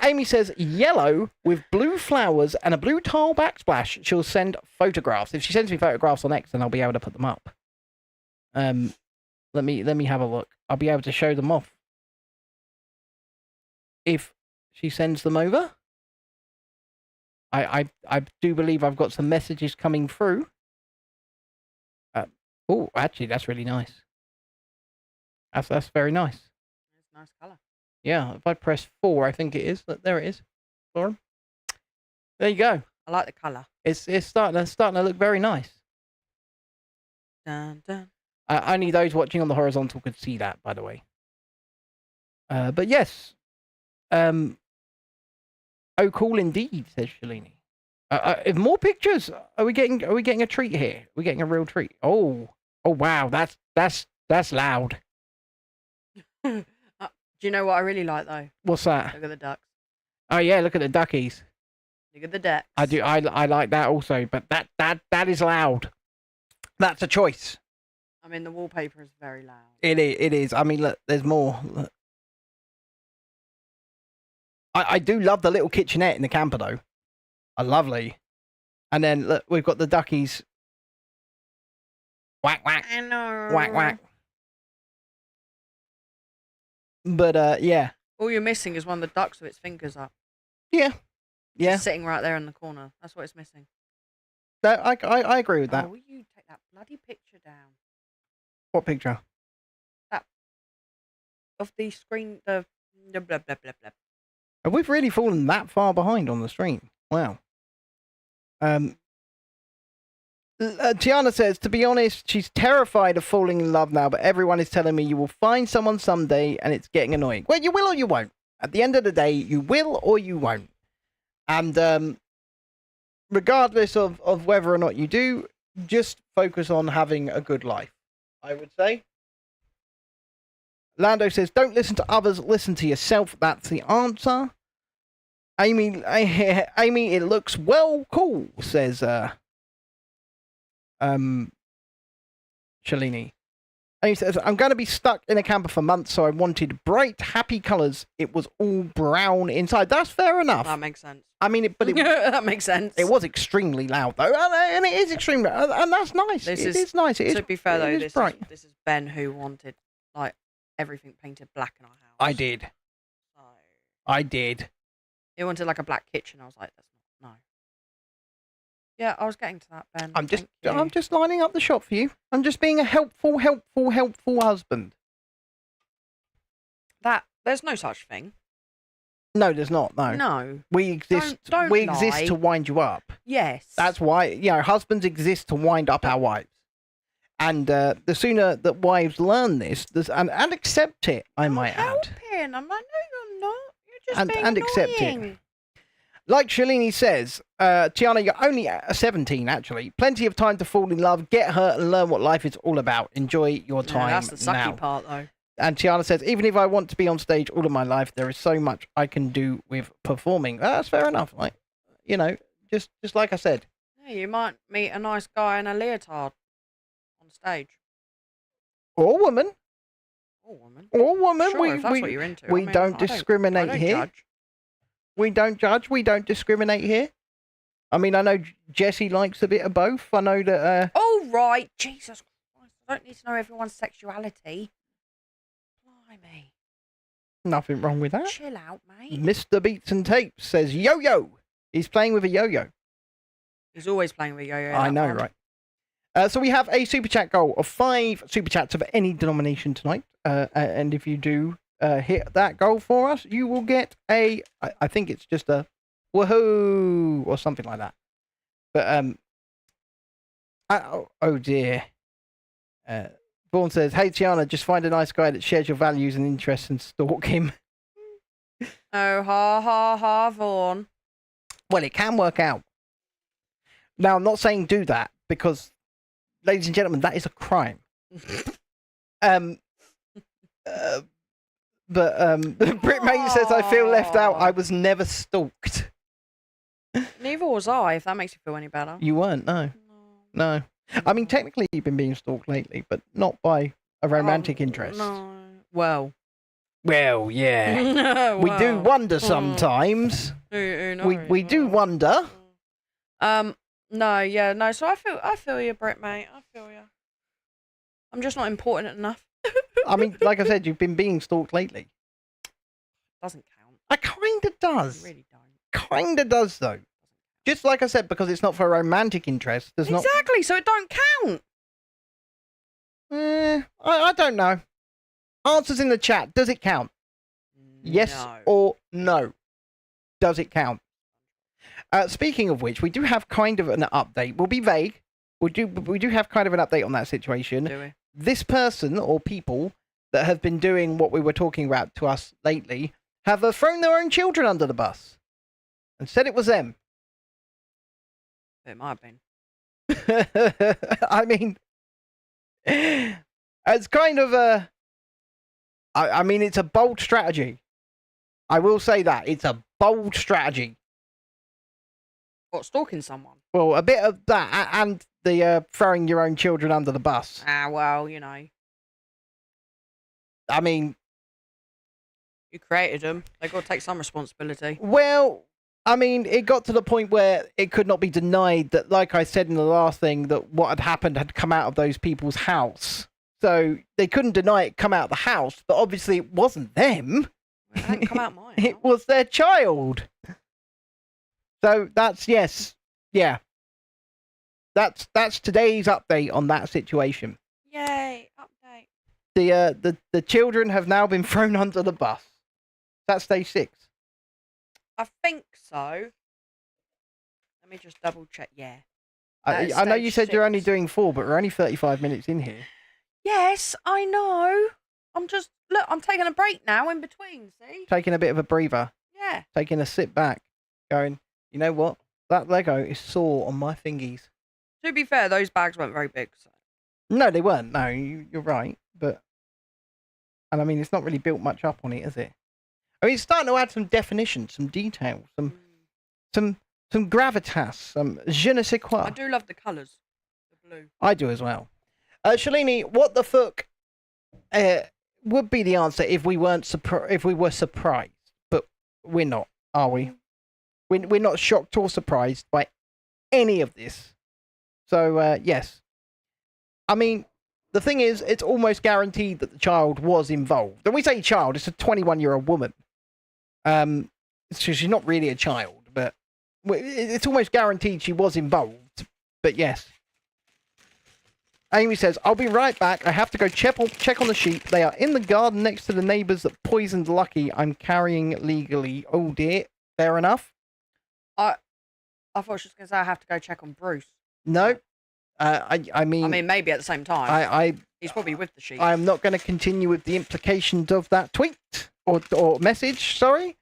Amy says, yellow with blue flowers and a blue tile backsplash. She'll send photographs. If she sends me photographs on X, then I'll be able to put them up. Let me have a look. I'll be able to show them off. If she sends them over. I do believe I've got some messages coming through. Oh, actually, that's really nice. That's very nice. It's a nice colour. Yeah, if I press 4, I think it is. There it is. Lauren. There you go. I like the colour. It's starting to look very nice. Dun, dun. Only those watching on the horizontal could see that, by the way. But yes. Oh, cool indeed, says Shalini. If more pictures, are we getting a treat here? We're getting a real treat. Oh wow, that's loud. Do you know what I really like though? What's that? Look at the ducks. Oh yeah, look at the duckies. Look at the ducks. I do. I like that also, but that is loud. That's a choice. I mean, the wallpaper is very loud. It is. I mean, look, there's more. Look. I do love the little kitchenette in the camper though. Lovely. And then look, we've got the duckies. Whack whack. I know. Whack whack. But yeah. All you're missing is one of the ducks with its fingers up. Yeah. Yeah. It's sitting right there in the corner. That's what it's missing. I agree with that. Oh, will you take that bloody picture down? What picture? That of the screen. The blah blah blah blah. And we've really fallen that far behind on the stream. Wow. Tiana says, to be honest, she's terrified of falling in love now, but everyone is telling me you will find someone someday and it's getting annoying. Well, you will or you won't. At the end of the day, you will or you won't. And regardless of whether or not you do, just focus on having a good life, I would say. Lando says, don't listen to others, listen to yourself. That's the answer. Amy, it looks well cool, says Shalini. And he says, I'm going to be stuck in a camper for months, so I wanted bright, happy colours. It was all brown inside. That's fair enough. That makes sense. I mean, that makes sense. It was extremely loud, though, and it is extremely loud, and that's nice. It is nice. To be fair, though, this is Ben who wanted, like, everything painted black in our house. I did. So, I did. He wanted, like, a black kitchen. I was like, that's not, no. Yeah, I was getting to that, Ben. I'm just lining up the shop for you. I'm just being a helpful husband. There's no such thing. No, there's not. No. No. We exist. Don't we lie. exist to wind you up. Yes. That's why, husbands exist to wind up our wives. And the sooner that wives learn this, and accept it, I might add. I'm like, no, you're not. You're just being and accept it. Like Shalini says, Tiana, you're only 17, actually. Plenty of time to fall in love, get hurt, and learn what life is all about. Enjoy your time now. That's the sucky part, though. And Tiana says, even if I want to be on stage all of my life, there is so much I can do with performing. That's fair enough. Like, just like I said. Yeah, you might meet a nice guy in a leotard on stage. Or woman. Or woman. Sure, if that's what you're into. We don't discriminate here. Judge. We don't judge. We don't discriminate here. I mean, I know Jessie likes a bit of both. I know that... Oh, right. Jesus Christ. I don't need to know everyone's sexuality. Blimey. Nothing wrong with that. Chill out, mate. Mr. Beats and Tapes says, yo-yo. He's playing with a yo-yo. He's always playing with a yo-yo. I know, right? So we have a super chat goal of 5 super chats of any denomination tonight. And if you do hit that goal for us, you will get I think it's just a woohoo or something like that. But oh dear. Vaughan says, hey Tiana, just find a nice guy that shares your values and interests and stalk him. Oh, ha, Vaughan. Well, it can work out. Now, I'm not saying do that, because, ladies and gentlemen, that is a crime. But Britmate says, I feel left out. I was never stalked. Neither was I, if that makes you feel any better. You weren't, no. I mean, technically, you've been being stalked lately, but not by a romantic interest. No. Well, yeah. We do wonder sometimes. We do wonder. No. So I feel you, Britmate. I feel you. I'm just not important enough. I mean, like I said, you've been being stalked lately. Doesn't count. It kind of does. It really don't. Kind of does, though. Just like I said, because it's not for a romantic interest. Exactly, so it don't count. I don't know. Answers in the chat. Does it count? Yes or no? Does it count? Speaking of which, we do have kind of an update. We'll be vague. We do have kind of an update on that situation. Do we? This person or people that have been doing what we were talking about to us lately have thrown their own children under the bus and said it was them. It might have been. I mean, it's kind of I mean, it's a bold strategy. I will say that. It's a bold strategy. What, stalking someone? Well, a bit of that and the throwing your own children under the bus. Well, you know. I mean... You created them. They've got to take some responsibility. Well, I mean, it got to the point where it could not be denied that, like I said in the last thing, that what had happened had come out of those people's house. So they couldn't deny it come out of the house, but obviously it wasn't them. It hadn't come out mine. It was their child. So that's, yes. Yeah. That's today's update on that situation. Yay, update. The children have now been thrown under the bus. That's day 6. I think so. Let me just double check. Yeah. I know you said you're only doing 4, but we're only 35 minutes in here. Yes, I know. I'm taking a break now in between, see? Taking a bit of a breather. Yeah. Taking a sit back. Going, you know what? That Lego is sore on my fingies. To be fair, those bags weren't very big. So. No, they weren't. No, you're right. And I mean, it's not really built much up on it, is it? I mean, it's starting to add some definition, some detail, some gravitas, some je ne sais quoi. I do love the colours. The blue. I do as well. Shalini, what the fuck would be the answer if we were surprised? But we're not, are we? We're not shocked or surprised by any of this. So, yes. I mean, the thing is, it's almost guaranteed that the child was involved. When we say child, it's a 21-year-old woman. She's not really a child, but it's almost guaranteed she was involved. But yes. Amy says, I'll be right back. I have to go check on the sheep. They are in the garden next to the neighbours that poisoned Lucky. I'm carrying legally. Oh dear. Fair enough. I thought she was going to say I have to go check on Bruce. No. I mean, maybe at the same time. He's probably with the sheep. I'm not going to continue with the implications of that tweet or message. Sorry.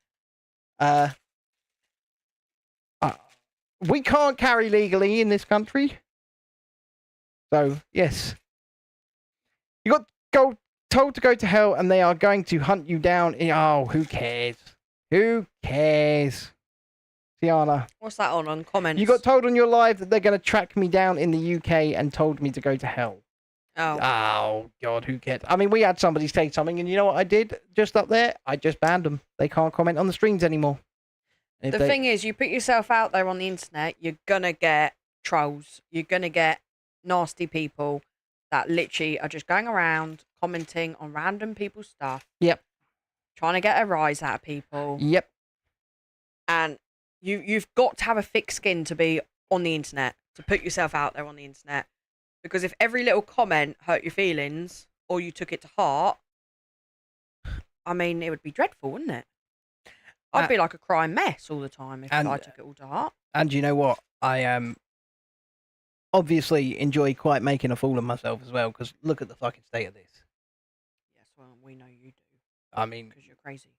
We can't carry legally in this country. So yes, you got told to go to hell, and they are going to hunt you down. Oh, who cares? Who cares? Tiana. What's that on comments? You got told on your live that they're going to track me down in the UK and told me to go to hell. Oh, God, who cares? I mean, we had somebody say something, and you know what I did just up there? I just banned them. They can't comment on the streams anymore. The thing is, you put yourself out there on the internet, you're going to get trolls. You're going to get nasty people that literally are just going around commenting on random people's stuff. Yep. Trying to get a rise out of people. Yep. And you've got to have a thick skin to be on the internet, to put yourself out there on the internet. Because if every little comment hurt your feelings or you took it to heart, I mean, it would be dreadful, wouldn't it? I'd be like a crying mess all the time if I took it all to heart. And you know what? I obviously enjoy quite making a fool of myself as well, because look at the fucking state of this. Yes, well, we know you do. I mean... Because you're crazy.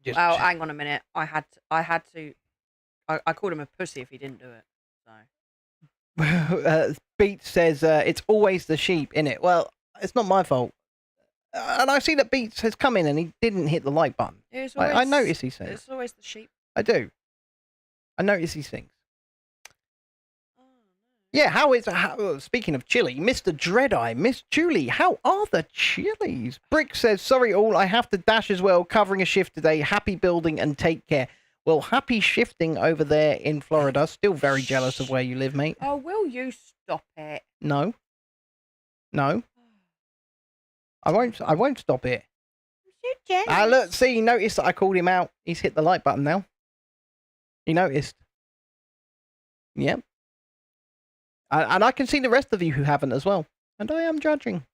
Well, hang on a minute. I called him a pussy if he didn't do it. So. Beat says it's always the sheep, innit? Well, it's not my fault. And I see that Beats has come in and he didn't hit the like button. I notice he says. It's always the sheep. I do. I notice these things. Yeah, speaking of chili, Mr. Dreadeye, Miss Julie, how are the chilies? Brick says, sorry all, I have to dash as well, covering a shift today. Happy building and take care. Well, happy shifting over there in Florida. Still very jealous of where you live, mate. Oh, will you stop it? No. I won't stop it. I'm so jealous. Look, see, he noticed that I called him out. He's hit the like button now. He noticed. Yep. And I can see the rest of you who haven't as well. And I am judging.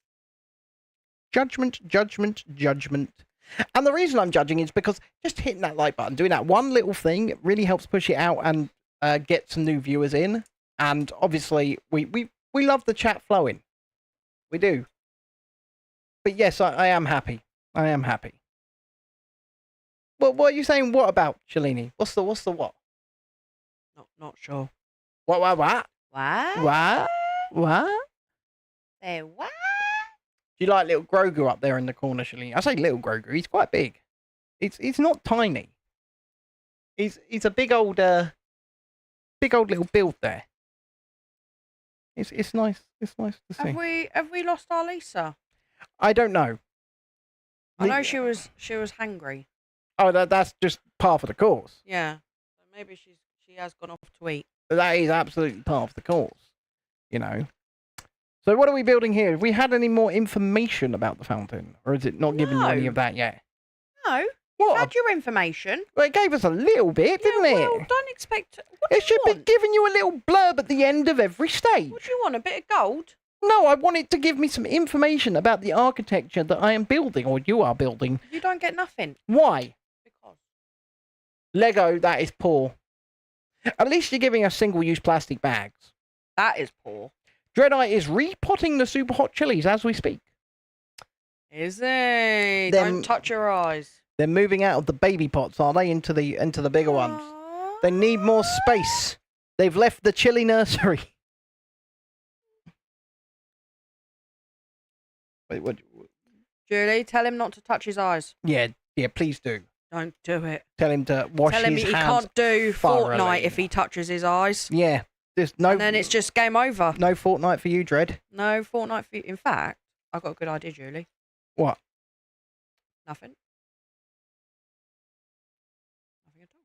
Judgment. And the reason I'm judging is because just hitting that like button, doing that one little thing, really helps push it out and get some new viewers in. And obviously, we love the chat flowing. We do. But yes, I am happy. I am happy. Well, what are you saying? What about, Shalini? What's the what? Not sure. What? What? What? Say what? Do you like little Grogu up there in the corner, Shalene? I say little Grogu. He's quite big. It's not tiny. He's a big old little build there. It's nice. It's nice to see. Have we lost our Lisa? I don't know. I know she was hungry. Oh, that's just part of the course. Yeah. So maybe she has gone off to eat. That is absolutely part of the course. You know. So what are we building here? Have we had any more information about the fountain? Or is it not giving you any of that yet? No. You've had your information. Well, it gave us a little bit, didn't it? Well, don't expect... It should be giving you a little blurb at the end of every stage. What do you want, a bit of gold? No, I want it to give me some information about the architecture that I am building, or you are building. You don't get nothing. Why? Because. Lego, that is poor. At least you're giving us single-use plastic bags. That is poor. Dreadeye is repotting the super hot chilies as we speak. Is he? Don't touch your eyes. They're moving out of the baby pots, are they, into the bigger ones? They need more space. They've left the chili nursery. Wait, what? Julie, tell him not to touch his eyes. Yeah, please do. Don't do it. Tell him to wash his hands. Tell him he can't do Fortnite if he touches his eyes. Yeah. There's no. And then it's just game over. No Fortnite for you, Dread. No Fortnite for you. In fact, I've got a good idea, Julie. What? Nothing. Nothing at all.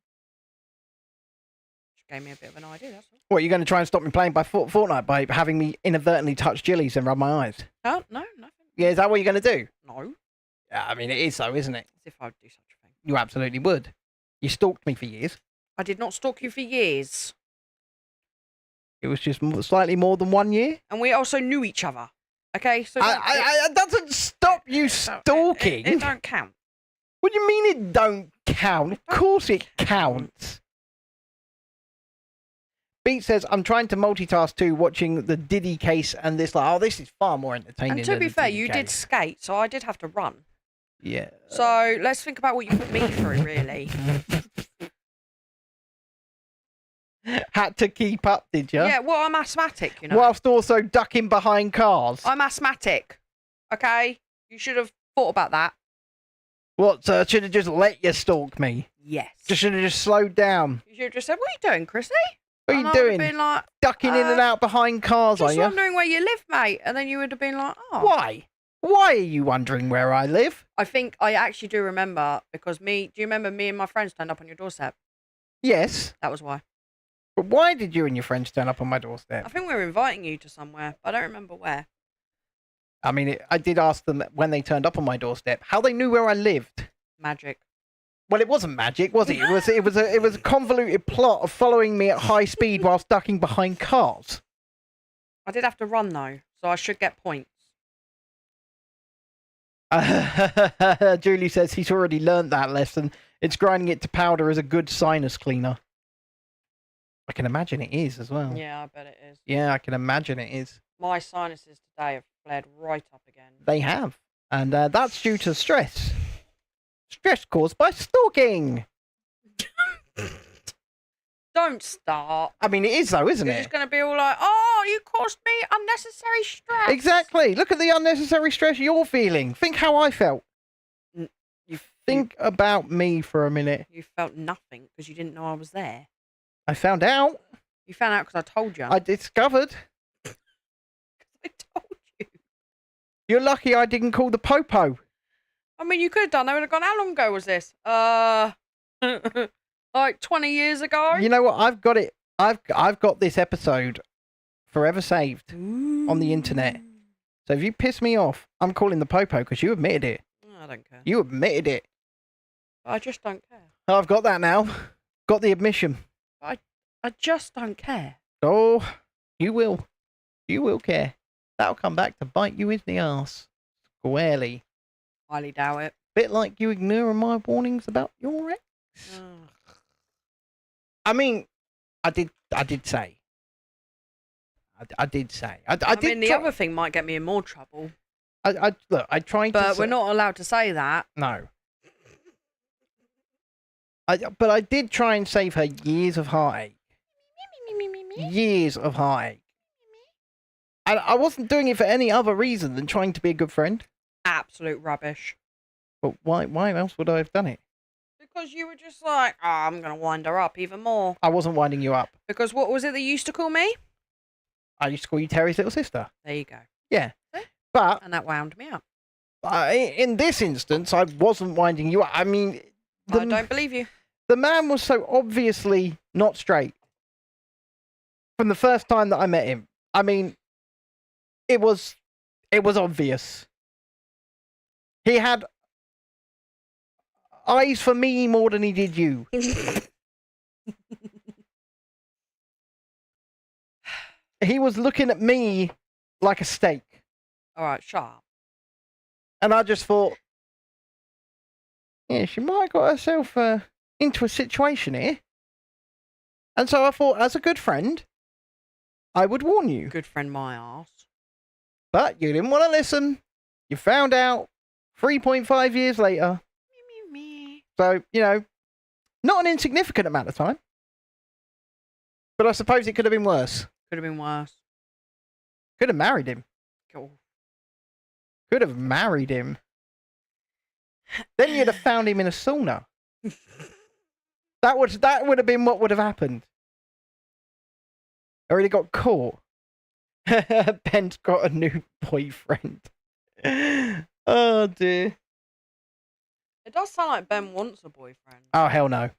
Just gave me a bit of an idea, that's all. What, are you going to try and stop me playing by Fortnite by having me inadvertently touch Jillies and rub my eyes? No, nothing. Yeah, is that what you're going to do? No. Yeah, I mean, it is so, isn't it? As if I'd do such a thing. You absolutely would. You stalked me for years. I did not stalk you for years. It was just slightly more than 1 year. And we also knew each other. Okay, so it doesn't stop you stalking. It don't count. What do you mean it don't count? Of course it counts. Beat says, I'm trying to multitask too, watching the Diddy case and this, like, oh, this is far more entertaining. And to be fair, you did skate, so I did have to run. Yeah. So let's think about what you put me through, really. Had to keep up, did you? Yeah, well, I'm asthmatic, you know. Whilst also ducking behind cars. I'm asthmatic, okay? You should have thought about that. What, should have just let you stalk me? Yes. Just should have just slowed down. You should have just said, what are you doing, Chrissy? What are you doing? Been like, ducking in and out behind cars, are you? Just wondering where you live, mate. And then you would have been like, oh. Why? Why are you wondering where I live? I think I actually do remember, because do you remember me and my friends turned up on your doorstep? Yes. That was why. But why did you and your friends turn up on my doorstep? I think we were inviting you to somewhere, but I don't remember where. I mean, I did ask them when they turned up on my doorstep how they knew where I lived. Magic. Well, it wasn't magic, was it? It was a convoluted plot of following me at high speed whilst ducking behind cars. I did have to run though, so I should get points. Julie says he's already learnt that lesson. It's grinding it to powder as a good sinus cleaner. I can imagine it is as well. Yeah, I bet it is. Yeah, I can imagine it is. My sinuses today have flared right up again. They have. And that's due to stress. Stress caused by stalking. Don't start. I mean, it is though, isn't it? You're just going to be all like, oh, you caused me unnecessary stress. Exactly. Look at the unnecessary stress you're feeling. Think how I felt. Think about me for a minute. You felt nothing because you didn't know I was there. I found out. You found out because I told you. I discovered. I told you. You're lucky I didn't call the popo. I mean, you could have done. They would have gone, how long ago was this? Like 20 years ago? You know what? I've got it. I've got this episode forever saved on the internet. So if you piss me off, I'm calling the popo because you admitted it. I don't care. You admitted it. I just don't care. I've got that now. Got the admission. I just don't care. Oh, you will. You will care. That'll come back to bite you in the arse. Squarely. Highly doubt it. Bit like you ignoring my warnings about your ex. I mean, I did say. I did say. I mean, the other thing might get me in more trouble. Look, I tried to. But we're not allowed to say that. No. But I did try and save her years of heartache. Years of heartache. And I wasn't doing it for any other reason than trying to be a good friend. Absolute rubbish. But why else would I have done it? Because you were just like, oh, I'm going to wind her up even more. I wasn't winding you up. Because what was it that you used to call me? I used to call you Terry's little sister. There you go. Yeah. See? But... And that wound me up. in this instance, I wasn't winding you up. I mean... I don't believe you. The man was so obviously not straight. From the first time that I met him. I mean... It was obvious. He had eyes for me more than he did you. He was looking at me like a steak. All right, shut up. And I just thought, yeah, she might have got herself into a situation here. And so I thought, as a good friend, I would warn you. Good friend, my arse. But you didn't want to listen. You found out 3.5 years later. Me. So, you know, not an insignificant amount of time. But I suppose it could have been worse. Could have been worse. Could have married him. Cool. Could have married him. Then you'd have found him in a sauna. That would have been what would have happened. Or he got caught. Ben's got a new boyfriend. Oh dear. It does sound like Ben wants a boyfriend. Oh hell no.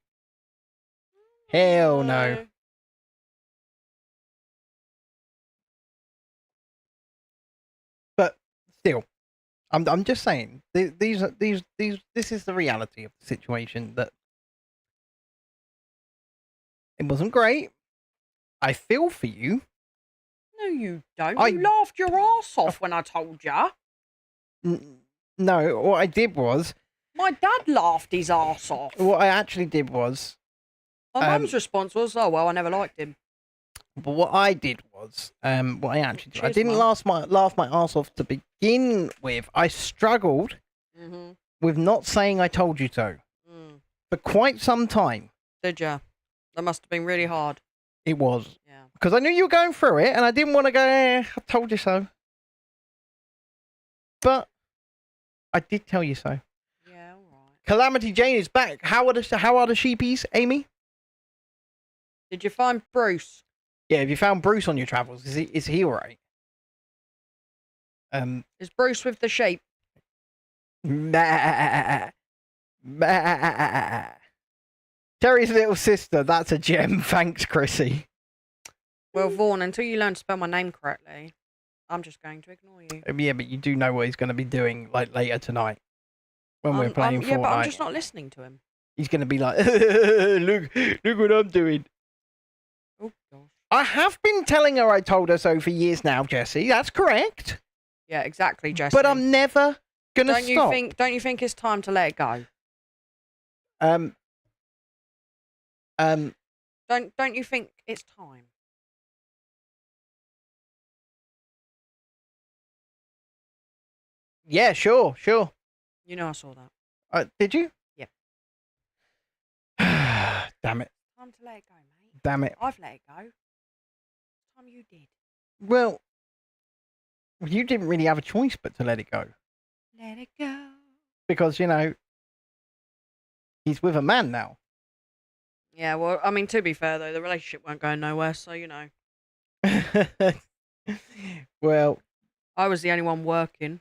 Hell no. But still, I'm just saying this is the reality of the situation, that it wasn't great. I feel for you. No, you don't. You laughed your ass off when I told you. No, what I did was... My dad laughed his ass off. What I actually did was... My mum's response was, oh, well, I never liked him. But what I did was... what I actually did... Cheers, I didn't laugh my ass off to begin with. I struggled with not saying I told you so. For quite some time. Did you? That must have been really hard. It was. Yeah. Because I knew you were going through it, and I didn't want to go, I told you so. But I did tell you so. Yeah, all right. Calamity Jane is back. How are the sheepies, Amy? Did you find Bruce? Yeah, have you found Bruce on your travels? Is he all right? Is Bruce with the sheep? Terry's little sister. That's a gem. Thanks, Chrissy. Well, Vaughn, until you learn to spell my name correctly, I'm just going to ignore you. Yeah, but you do know what he's going to be doing like later tonight when we're playing Fortnite. Yeah, but I'm just not listening to him. He's going to be like, look what I'm doing. Oh, gosh. I have been telling her I told her so for years now, Jesse. That's correct. Yeah, exactly, Jesse. But I'm never going to stop. Don't you think it's time to let it go? Don't you think it's time? Yeah, sure. You know I saw that. Did you? Yeah. Damn it. Time to let it go, mate. Damn it. I've let it go. Time you did. Well, you didn't really have a choice but to let it go. Let it go. Because, you know, he's with a man now. Yeah, well, I mean, to be fair, though, the relationship won't go nowhere, so, you know. Well... I was the only one working.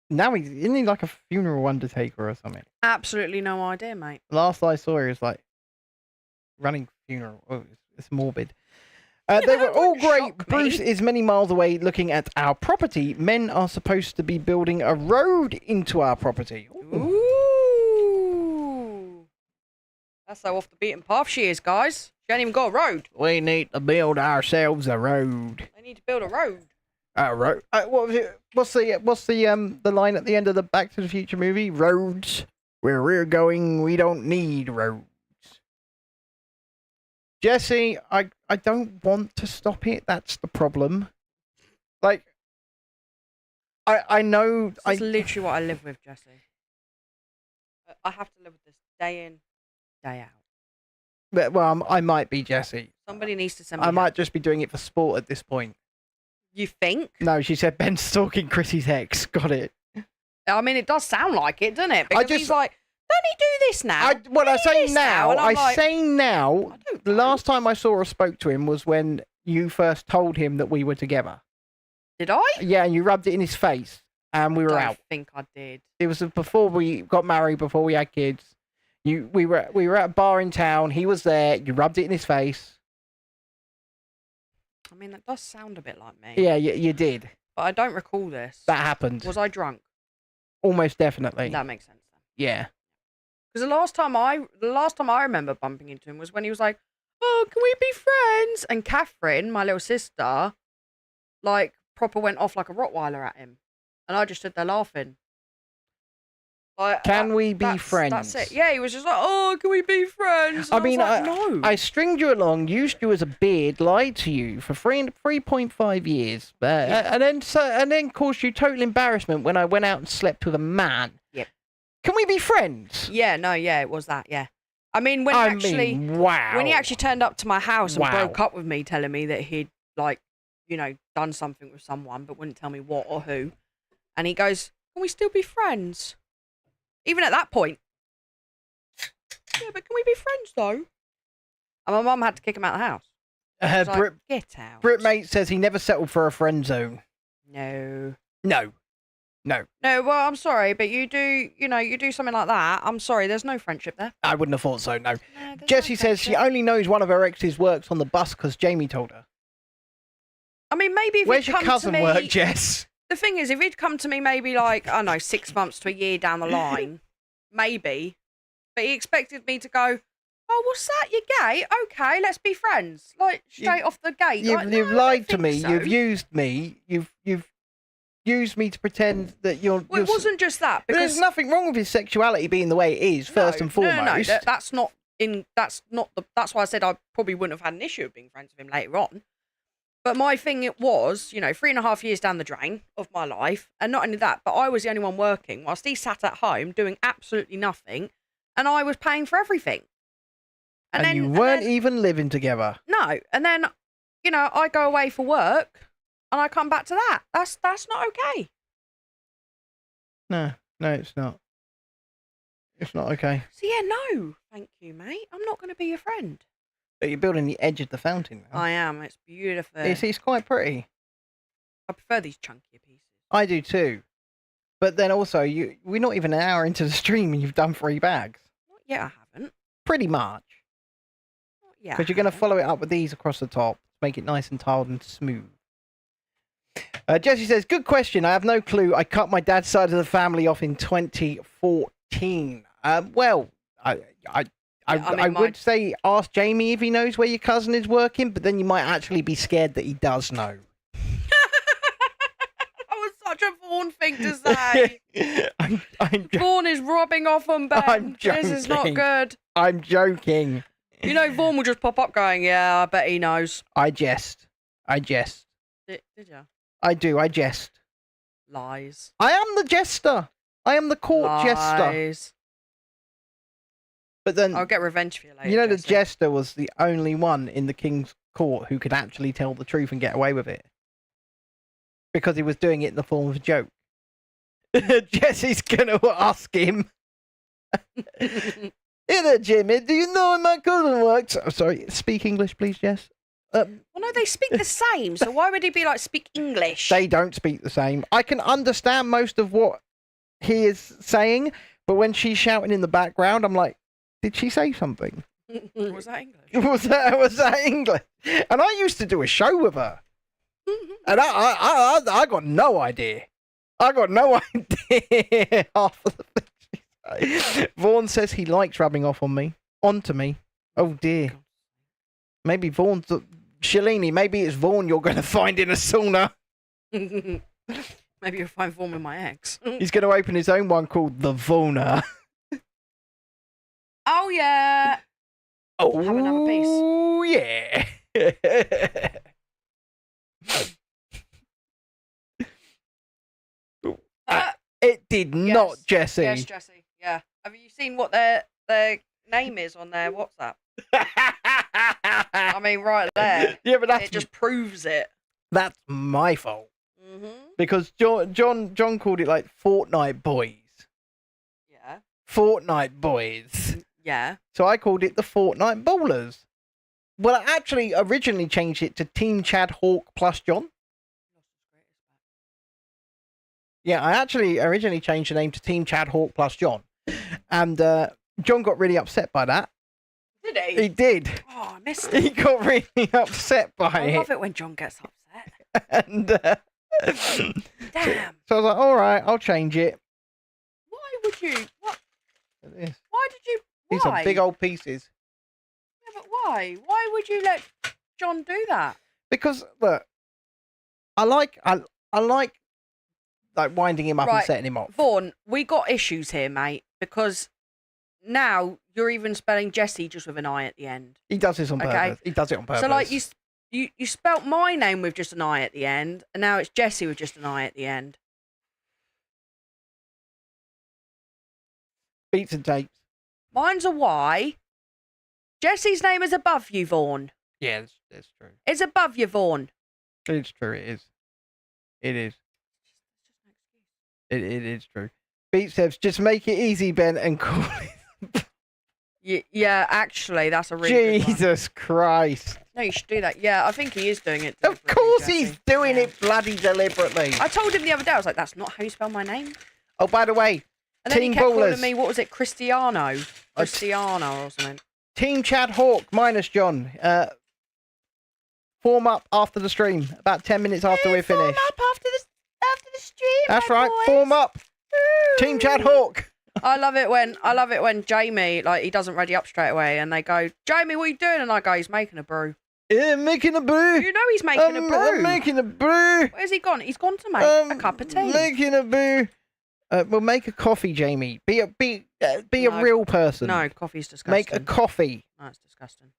Now isn't he like a funeral undertaker or something? Absolutely no idea, mate. Last I saw, he was like running funeral. Oh, it's morbid. They were all great. Bruce is many miles away looking at our property. Men are supposed to be building a road into our property. Ooh. That's how off the beaten path she is, guys. She ain't even got a road. We need to build ourselves a road. They need to build a road. Road. What was it? What's the line at the end of the Back to the Future movie? Roads. Where we're going, we don't need roads. Jesse, I don't want to stop it. That's the problem. Like, I know. That's literally what I live with, Jesse. I have to live with this day in, day out. But, well, I might be Jesse. Somebody needs to send me. I might just be doing it for sport at this point. You think? No, she said Ben's stalking Chrissy's ex. Got it. I mean, it does sound like it, doesn't it? Because he's like, don't he do this now? I say now. I say now. The last time I saw or spoke to him was when you first told him that we were together. Did I? Yeah, and you rubbed it in his face, and we were out. I think I did. It was before we got married, before we had kids. We were at a bar in town. He was there. You rubbed it in his face. I mean, that does sound a bit like me. Yeah, you did. But I don't recall this. That happened. Was I drunk? Almost definitely. That makes sense then. Yeah. Because the last time I remember bumping into him was when he was like, "Oh, can we be friends?" And Catherine, my little sister, like proper went off like a Rottweiler at him, and I just stood there laughing. Like, can we be friends? That's it. Yeah, he was just like, "Oh, can we be friends?" And I mean, no. I stringed you along, used you as a beard, lied to you for 3.5 years, and then caused you total embarrassment when I went out and slept with a man. Yep. Can we be friends? Yeah, no, yeah, it was that. Yeah. I mean, when he actually turned up to my house and broke up with me, telling me that he'd done something with someone, but wouldn't tell me what or who, and he goes, "Can we still be friends?" Even at that point. Yeah, but can we be friends, though? And my mum had to kick him out of the house. Like, get out. Britmate says he never settled for a friend zone. No. No, well, I'm sorry, but you do something like that. I'm sorry, there's no friendship there. I wouldn't have thought so, no. Jessie says she only knows one of her exes works on the bus because Jamie told her. I mean, maybe if Where's your cousin work, Jess? The thing is, if he'd come to me maybe like, I don't know, 6 months to a year down the line, maybe, but he expected me to go, "Oh, what's that? You're gay? Okay, let's be friends." Like, straight off the gate. You've lied to me. So. You've used me. You've used me to pretend that you're... Well, it wasn't just that. Because there's nothing wrong with his sexuality being the way it is, first and foremost. No, that's why I said I probably wouldn't have had an issue of being friends with him later on. But my thing it was, 3.5 years down the drain of my life. And not only that, but I was the only one working whilst he sat at home doing absolutely nothing. And I was paying for everything. And you weren't even living together. No. And then, I go away for work and I come back to that. That's not okay. No, it's not. It's not okay. So, yeah, no. Thank you, mate. I'm not going to be your friend. But you're building the edge of the fountain now. I am. It's beautiful. It's quite pretty. I prefer these chunkier pieces. I do too. But then also, we're not even an hour into the stream and you've done 3 bags. Not yet, I haven't. Pretty much. Not yet. Because you're going to follow it up with these across the top. Make it nice and tiled and smooth. Jessie says, "Good question. I have no clue. I cut my dad's side of the family off in 2014. Well, I would say ask Jamie if he knows where your cousin is working, but then you might actually be scared that he does know." That was such a Vaughan thing to say. Vaughan is rubbing off on Ben. I'm joking. This is not good. I'm joking. Vaughan will just pop up going, "Yeah, I bet he knows." I jest. Did you? I do. I jest. Lies. I am the jester. I am the court jester. Lies. But then I'll get revenge for you later. The jester was the only one in the king's court who could actually tell the truth and get away with it. Because he was doing it in the form of a joke. Jessie's going to ask him. "Hey there, Jimmy, do you know where my cousin works?" Oh, sorry, speak English, please, Jess. Well, no, they speak the same, so why would he be like, speak English? They don't speak the same. I can understand most of what he is saying, but when she's shouting in the background, I'm like, did she say something? Was that English? Was that English? And I used to do a show with her. And I got no idea. Half of the things she said. Vaughan says he likes rubbing off onto me. Oh dear. Maybe Vaughan's... Shalini, maybe it's Vaughan you're going to find in a sauna. Maybe you'll find Vaughan with my ex. He's going to open his own one called The Vaughaner. Oh, yeah. Oh, have another piece. Oh, yeah. It did not, Jessie. Yes, Jessie. Yeah. Have you seen what their name is on their WhatsApp? I mean, right there. Yeah, but it just proves it. That's my fault. Mm-hmm. Because John called it like Fortnite Boys. Yeah. Fortnite Boys. Yeah. So I called it the Fortnite Bowlers. Well, I actually originally changed it to Team Chad Hawk plus John. Yeah, I actually originally changed the name to Team Chad Hawk plus John. And John got really upset by that. Did he? He did. Oh, I missed it. He got really upset by it. I love it when John gets upset. And damn. So I was like, all right, I'll change it. Why would you? What? Why did you? Why? These are big old pieces. Yeah, but why? Why would you let John do that? Because look, I like winding him up and setting him off. Vaughn, we got issues here, mate, because now you're even spelling Jesse just with an I at the end. He does this on purpose. He does it on purpose. So like you spelt my name with just an I at the end, and now it's Jesse with just an I at the end. Beats and tapes. Mine's a Y. Jesse's name is above you, Vaughn. Yeah, that's true. It's above you, Vaughn. It's true. It is. It is. It is true. Beat says, just make it easy, Ben, and call it. Yeah, actually, that's a really good one. Jesus Christ. No, you should do that. Yeah, I think he is doing it. Of course he's doing it bloody deliberately. I told him the other day, I was like, that's not how you spell my name. Oh, by the way, and then Team he kept Ballers. calling me, what was it, Cristiano or something. Team Chad Hawk minus John. Form up after the stream, about 10 minutes after we're finished. Form up after the stream. That's right, boys. form up. Team Chad Hawk. I love it when Jamie, like, he doesn't ready up straight away and they go, Jamie, what are you doing? And I go, he's making a brew. Yeah, making a brew. You know he's making a brew. I'm making a brew. Where's he gone? He's gone to make a cup of tea. Making a brew. We'll make a coffee, Jamie. Be a real person. No, coffee's disgusting. Make a coffee. No, it's disgusting.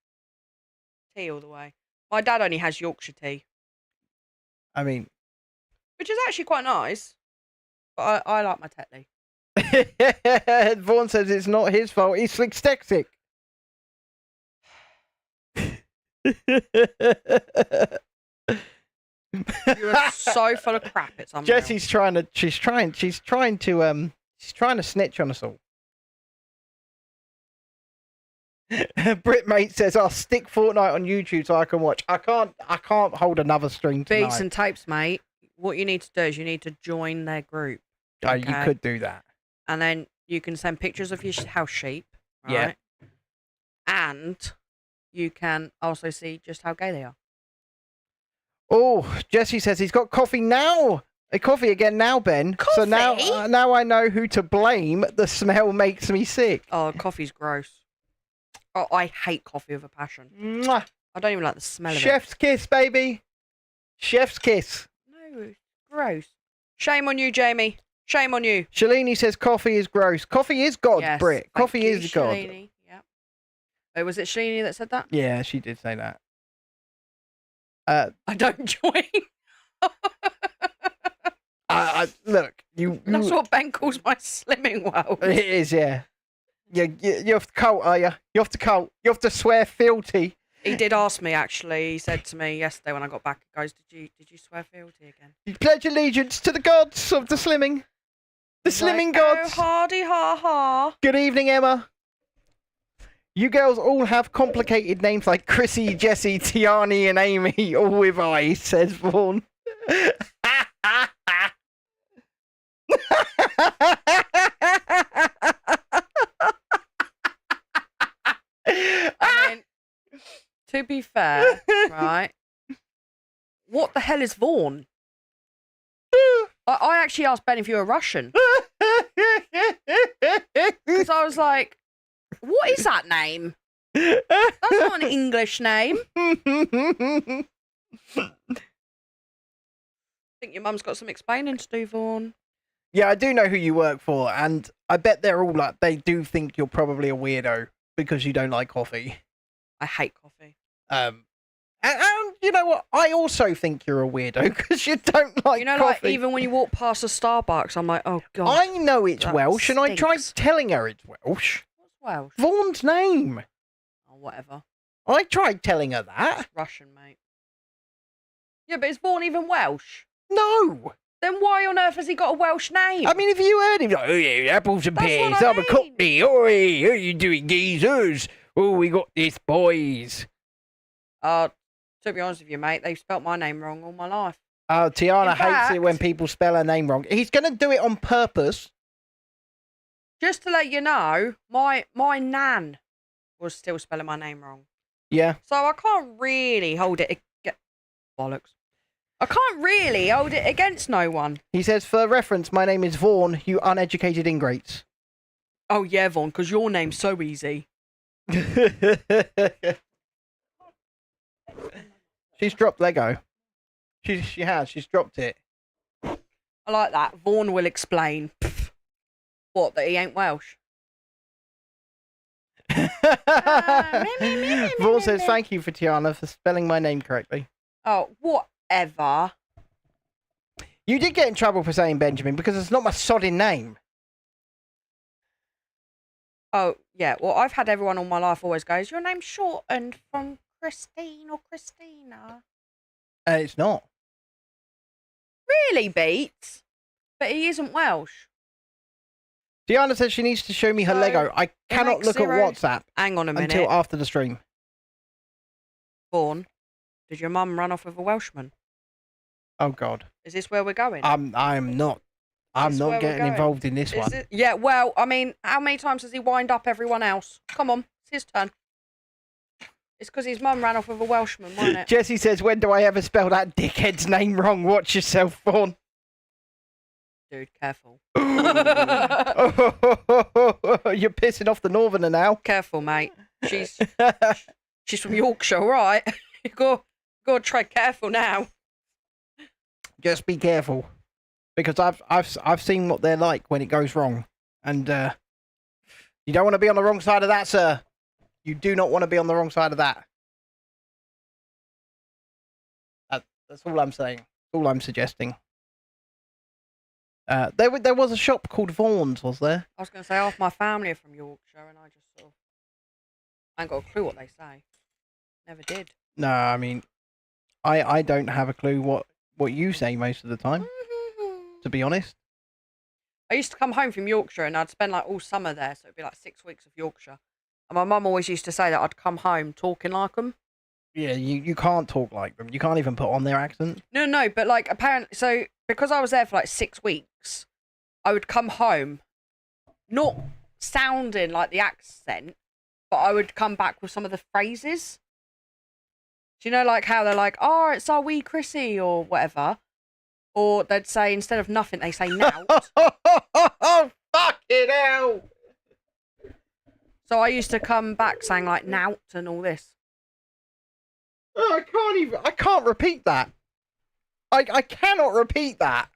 Tea all the way. My dad only has Yorkshire tea. I mean, which is actually quite nice. But I like my Tetley. Vaughn says it's not his fault. He's dyslexic. You're so full of crap. It's unreal. Jessie's trying to snitch on us all. Britmate says, "I'll stick Fortnite on YouTube so I can watch." I can't hold another stream tonight. Beats and tapes, mate. What you need to do is you need to join their group. Oh, okay? You could do that. And then you can send pictures of your house sheep. Right? Yeah. And you can also see just how gay they are. Oh, Jesse says he's got coffee now. Coffee again now, Ben. Coffee? So now I know who to blame. The smell makes me sick. Oh, coffee's gross. Oh, I hate coffee with a passion. Mwah. I don't even like the smell of it. Chef's kiss, baby. Chef's kiss. No, gross. Shame on you, Jamie. Shame on you. Shalini says coffee is gross. Coffee is God, yes, Brit. Coffee is God. Shalini. Yep. Wait, was it Shalini that said that? Yeah, she did say that. I don't join. Look, you. That's what Ben calls my slimming world. It is, yeah. You're off the cult, are you? You're off the cult. You have to swear fealty. He did ask me, actually. He said to me yesterday when I got back, he goes, did you swear fealty again? You pledge allegiance to the gods of the slimming. The slimming gods. Oh, hardy ha ha. Good evening, Emma. You girls all have complicated names like Chrissy, Jessie, Tiani, and Amy, all with I, says Vaughn. I mean, to be fair, right? What the hell is Vaughn? I actually asked Ben if you were Russian. Because I was like, what is that name? That's not an English name. I think your mum's got some explaining to do, Vaughn. Yeah, I do know who you work for, and I bet they're all like, they do think you're probably a weirdo because you don't like coffee. I hate coffee. And you know what? I also think you're a weirdo because you don't like coffee. Like, even when you walk past a Starbucks, I'm like, oh, God. I know it's Welsh, and I tried telling her it's Welsh. What's Welsh? Vaughn's name. Oh, whatever. I tried telling her that. It's Russian, mate. Yeah, but is Vaughan even Welsh? No. Then why on earth has he got a Welsh name? I mean, if you heard him, like, oh yeah, apples and pears, I'm a cockney. Oh, hey, how you doing, geezers? Oh, we got this, boys. To be honest with you, mate, they've spelt my name wrong all my life. Oh, Tiana hates it when people spell her name wrong. He's going to do it on purpose. Just to let you know, my nan was still spelling my name wrong. Yeah. So I can't really hold it bollocks. I can't really hold it against no one. He says, for reference, my name is Vaughan, you uneducated ingrates. Oh, yeah, Vaughan, because your name's so easy. She's dropped Lego. She has. She's dropped it. I like that. Vaughan will explain. Pfft. What, that he ain't Welsh? Vaughan says, thank you for Tiana for spelling my name correctly. Oh, whatever. You did get in trouble for saying Benjamin because it's not my sodding name. Oh, yeah. Well, I've had everyone all my life always go, is your name shortened from Christine or Christina? It's not. Really, Beats? But he isn't Welsh. Diana says she needs to show me her Lego. I cannot look at WhatsApp. Hang on a minute. Until after the stream. Vaughan, did your mum run off with a Welshman? Oh God. Is this where we're going? I'm not getting involved in this one. Yeah, well, I mean, how many times does he wind up everyone else? Come on, it's his turn. It's because his mum ran off with a Welshman, wasn't it? Jesse says, when do I ever spell that dickhead's name wrong? Watch yourself, Vaughan. Dude, careful. You're pissing off the northerner now. Careful, mate. She's from Yorkshire, right? You got to tread careful now. Just be careful, because I've seen what they're like when it goes wrong, and you don't want to be on the wrong side of that, sir. You do not want to be on the wrong side of that. That's all I'm saying. All I'm suggesting. There was a shop called Vaughan's, was there? I was going to say half my family are from Yorkshire, and I just sort of I ain't got a clue what they say. Never did. No, I mean, I don't have a clue what you say most of the time. To be honest, I used to come home from Yorkshire, and I'd spend like all summer there, so it'd be like 6 weeks of Yorkshire. And my mum always used to say that I'd come home talking like them. Yeah, you can't talk like them. You can't even put on their accent. No, but like apparently, so because I was there for like 6 weeks, I would come home, not sounding like the accent, but I would come back with some of the phrases. Do you know like how they're like, oh, it's our wee Chrissy or whatever? Or they'd say, instead of nothing, they say nout. Oh, fucking hell. So I used to come back saying like nout and all this. Oh, I can't repeat that. I cannot repeat that.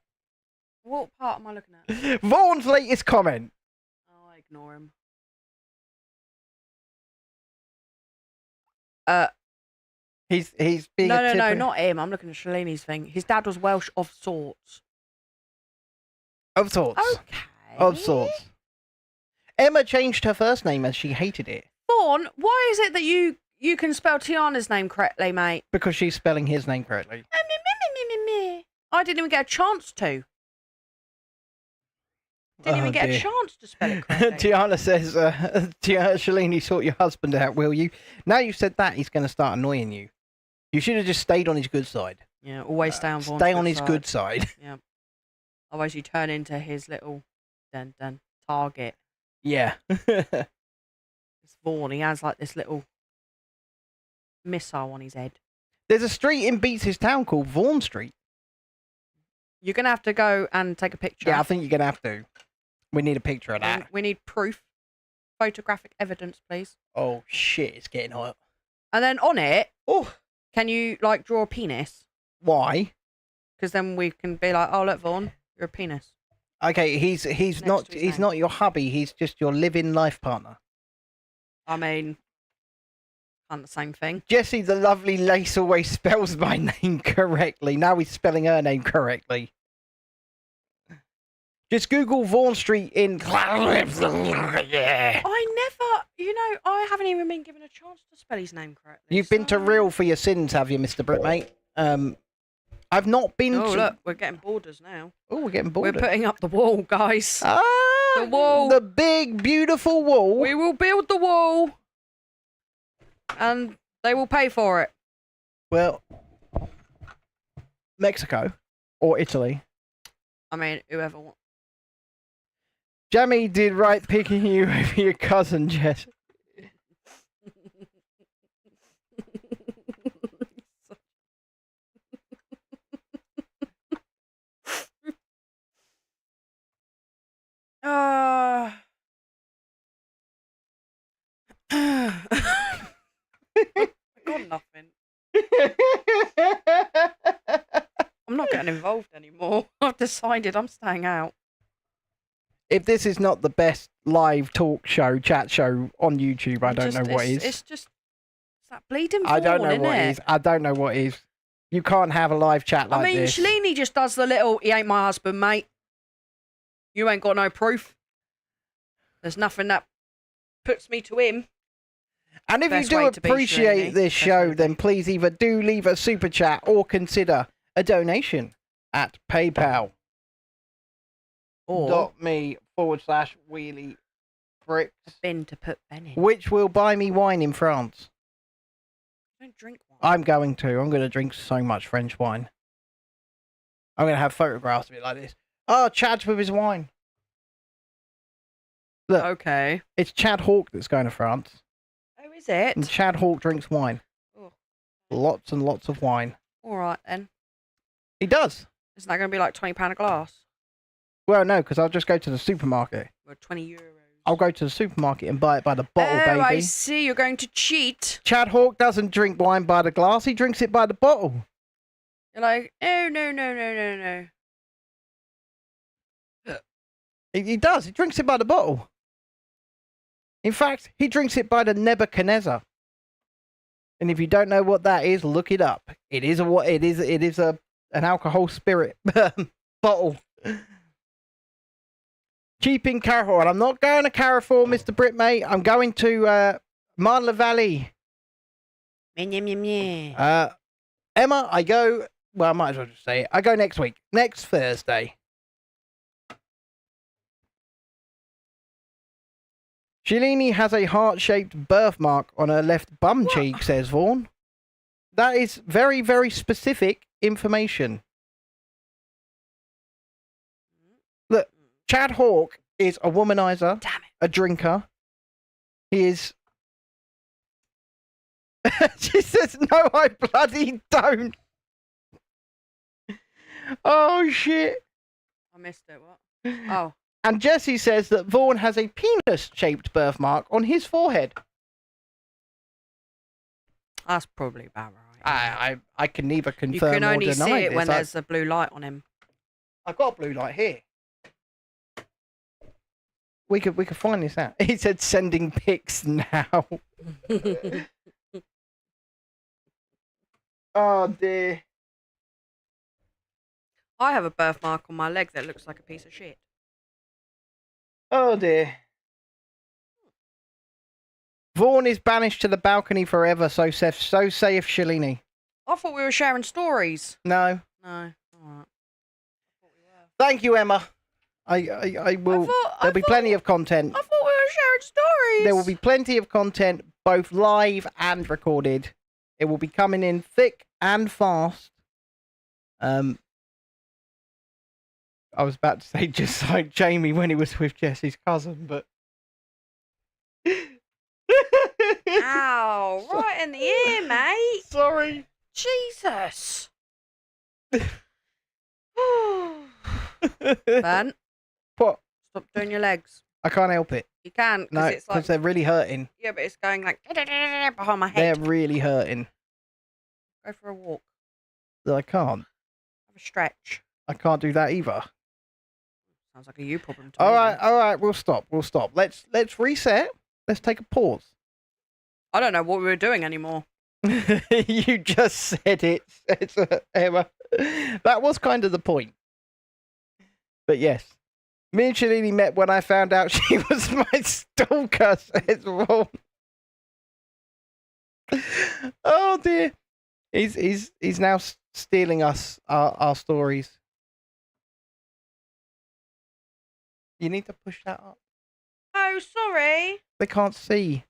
What part am I looking at? Vaughan's latest comment. Oh, I ignore him. He's being No, not him. I'm looking at Shalini's thing. His dad was Welsh of sorts. Of sorts. Okay. Of sorts. Emma changed her first name as she hated it. Vaughan, why is it that you can spell Tiana's name correctly, mate? Because she's spelling his name correctly. I didn't even get a chance to. Didn't even get a chance to spell it correctly. Tiana says, Shalini, sort your husband out, will you? Now you've said that, he's going to start annoying you. You should have just stayed on his good side. Yeah, always stay on Vaughan's Stay on his good side. Yeah. Otherwise you turn into his little target. Yeah. It's Vaughan. He has like this little missile on his head. There's a street in Beats' town called Vaughan Street. You're going to have to go and take a picture. Yeah, I think you're going to have to. We need a picture of that. We need proof. Photographic evidence, please. Oh, shit, it's getting hot. And then on it, can you, like, draw a penis? Why? Because then we can be like, oh, look, Vaughan, you're a penis. Okay, he's not your hubby. He's just your living life partner. I mean, aren't the same thing. Jessie, the lovely lace, always spells my name correctly. Now he's spelling her name correctly. Just Google Vaughan Street in... Yeah. I haven't even been given a chance to spell his name correctly. You've been to real for your sins, have you, Mr. Britmate? I've not been Oh, to... look, we're getting borders now. Oh, we're getting bored. We're putting up the wall, guys. Ah, the wall. The big, beautiful wall. We will build the wall. And they will pay for it. Well, Mexico or Italy. I mean, whoever wants. Jamie did right picking you over your cousin, Jess. I got nothing. I'm not getting involved anymore. I've decided I'm staying out. If this is not the best live talk show, chat show on YouTube, I don't know what is. It's that bleeding I don't know isn't what it? is. I don't know what is. You can't have a live chat like this. I mean, Shalini just does the little, he ain't my husband, mate. You ain't got no proof. There's nothing that puts me to him. And if you do appreciate this show, then please either do leave a super chat or consider a donation at PayPal. Or .me/wheelie bricks. a bin to put Ben in. Which will buy me wine in France. I don't drink wine. I'm going to drink so much French wine. I'm going to have photographs of it like this. Oh, Chad's with his wine. Look. Okay. It's Chad Hawke that's going to France. Oh, is it? And Chad Hawke drinks wine. Oh. Lots and lots of wine. All right, then. He does. Isn't that going to be like £20 a glass? Well, no, because I'll just go to the supermarket. Or €20. I'll go to the supermarket and buy it by the bottle, baby. Oh, I see. You're going to cheat. Chad Hawke doesn't drink wine by the glass. He drinks it by the bottle. You're like, oh, no. He does. He drinks it by the bottle. In fact, he drinks it by the Nebuchadnezzar. And if you don't know what that is, look it up. It is an alcohol spirit bottle. Cheap in Carrefour. And I'm not going to Carrefour, Mr. Brit, mate. I'm going to Marla Valley. Emma, I go... Well, I might as well just say it. I go next week. Next Thursday. Shalini has a heart-shaped birthmark on her left bum cheek, says Vaughan. That is very, very specific information. Look, Chad Hawke is a womanizer, a drinker. He is... She says, no, I bloody don't. Oh, shit. I missed it, what? Oh. And Jesse says that Vaughan has a penis-shaped birthmark on his forehead. That's probably about right. I can neither confirm or deny this. You can only see it when there's a blue light on him. I've got a blue light here. We could find this out. He said sending pics now. Oh dear. I have a birthmark on my leg that looks like a piece of shit. Oh dear. Vaughan is banished to the balcony forever, so saith Shalini. I thought we were sharing stories. No. No. All right. Thank you, Emma. I will. There'll be plenty of content. I thought we were sharing stories. There will be plenty of content, both live and recorded. It will be coming in thick and fast. I was about to say just like Jamie when he was with Jesse's cousin, but... Ow, right in the ear, mate. Sorry. Jesus. Ben, what? Stop doing your legs. I can't help it. You can, no, it's like... they're really hurting. Yeah, but it's going like behind my head. They're really hurting. Go for a walk. I can't. Have a stretch. I can't do that either. Sounds like a you problem to all me. All right, we'll stop. Let's reset. Let's take a pause. I don't know what we were doing anymore. You just said it. It's Emma. That was kind of the point. But yes. Me and Shalini met when I found out she was my stalker, says Ron. Oh dear. He's now stealing us our stories. You need to push that up. Oh, sorry. They can't see.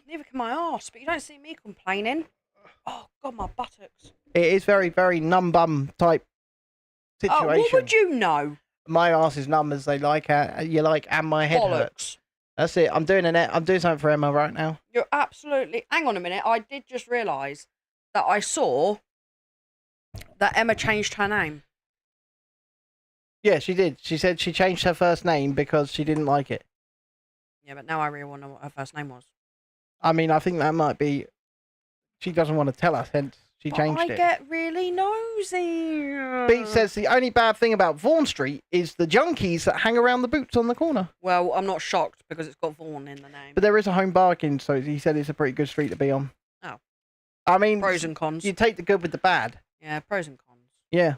Neither can my arse, but you don't see me complaining. Oh, God, my buttocks. It is very, very numb bum type situation. Oh, what would you know? My arse is numb as they like, and my head hurts. Bollocks. That's it. I'm doing something for Emma right now. You're absolutely... Hang on a minute. I did just realise that I saw that Emma changed her name. Yeah, she did. She said she changed her first name because she didn't like it. Yeah, but now I really want to know what her first name was. I mean, I think that might be... She doesn't want to tell us, hence she changed it. I get really nosy. Beat says the only bad thing about Vaughan Street is the junkies that hang around the boots on the corner. Well, I'm not shocked because it's got Vaughan in the name. But there is a home bargain, so he said it's a pretty good street to be on. Oh. I mean... Pros and cons. You take the good with the bad. Yeah, pros and cons. Yeah.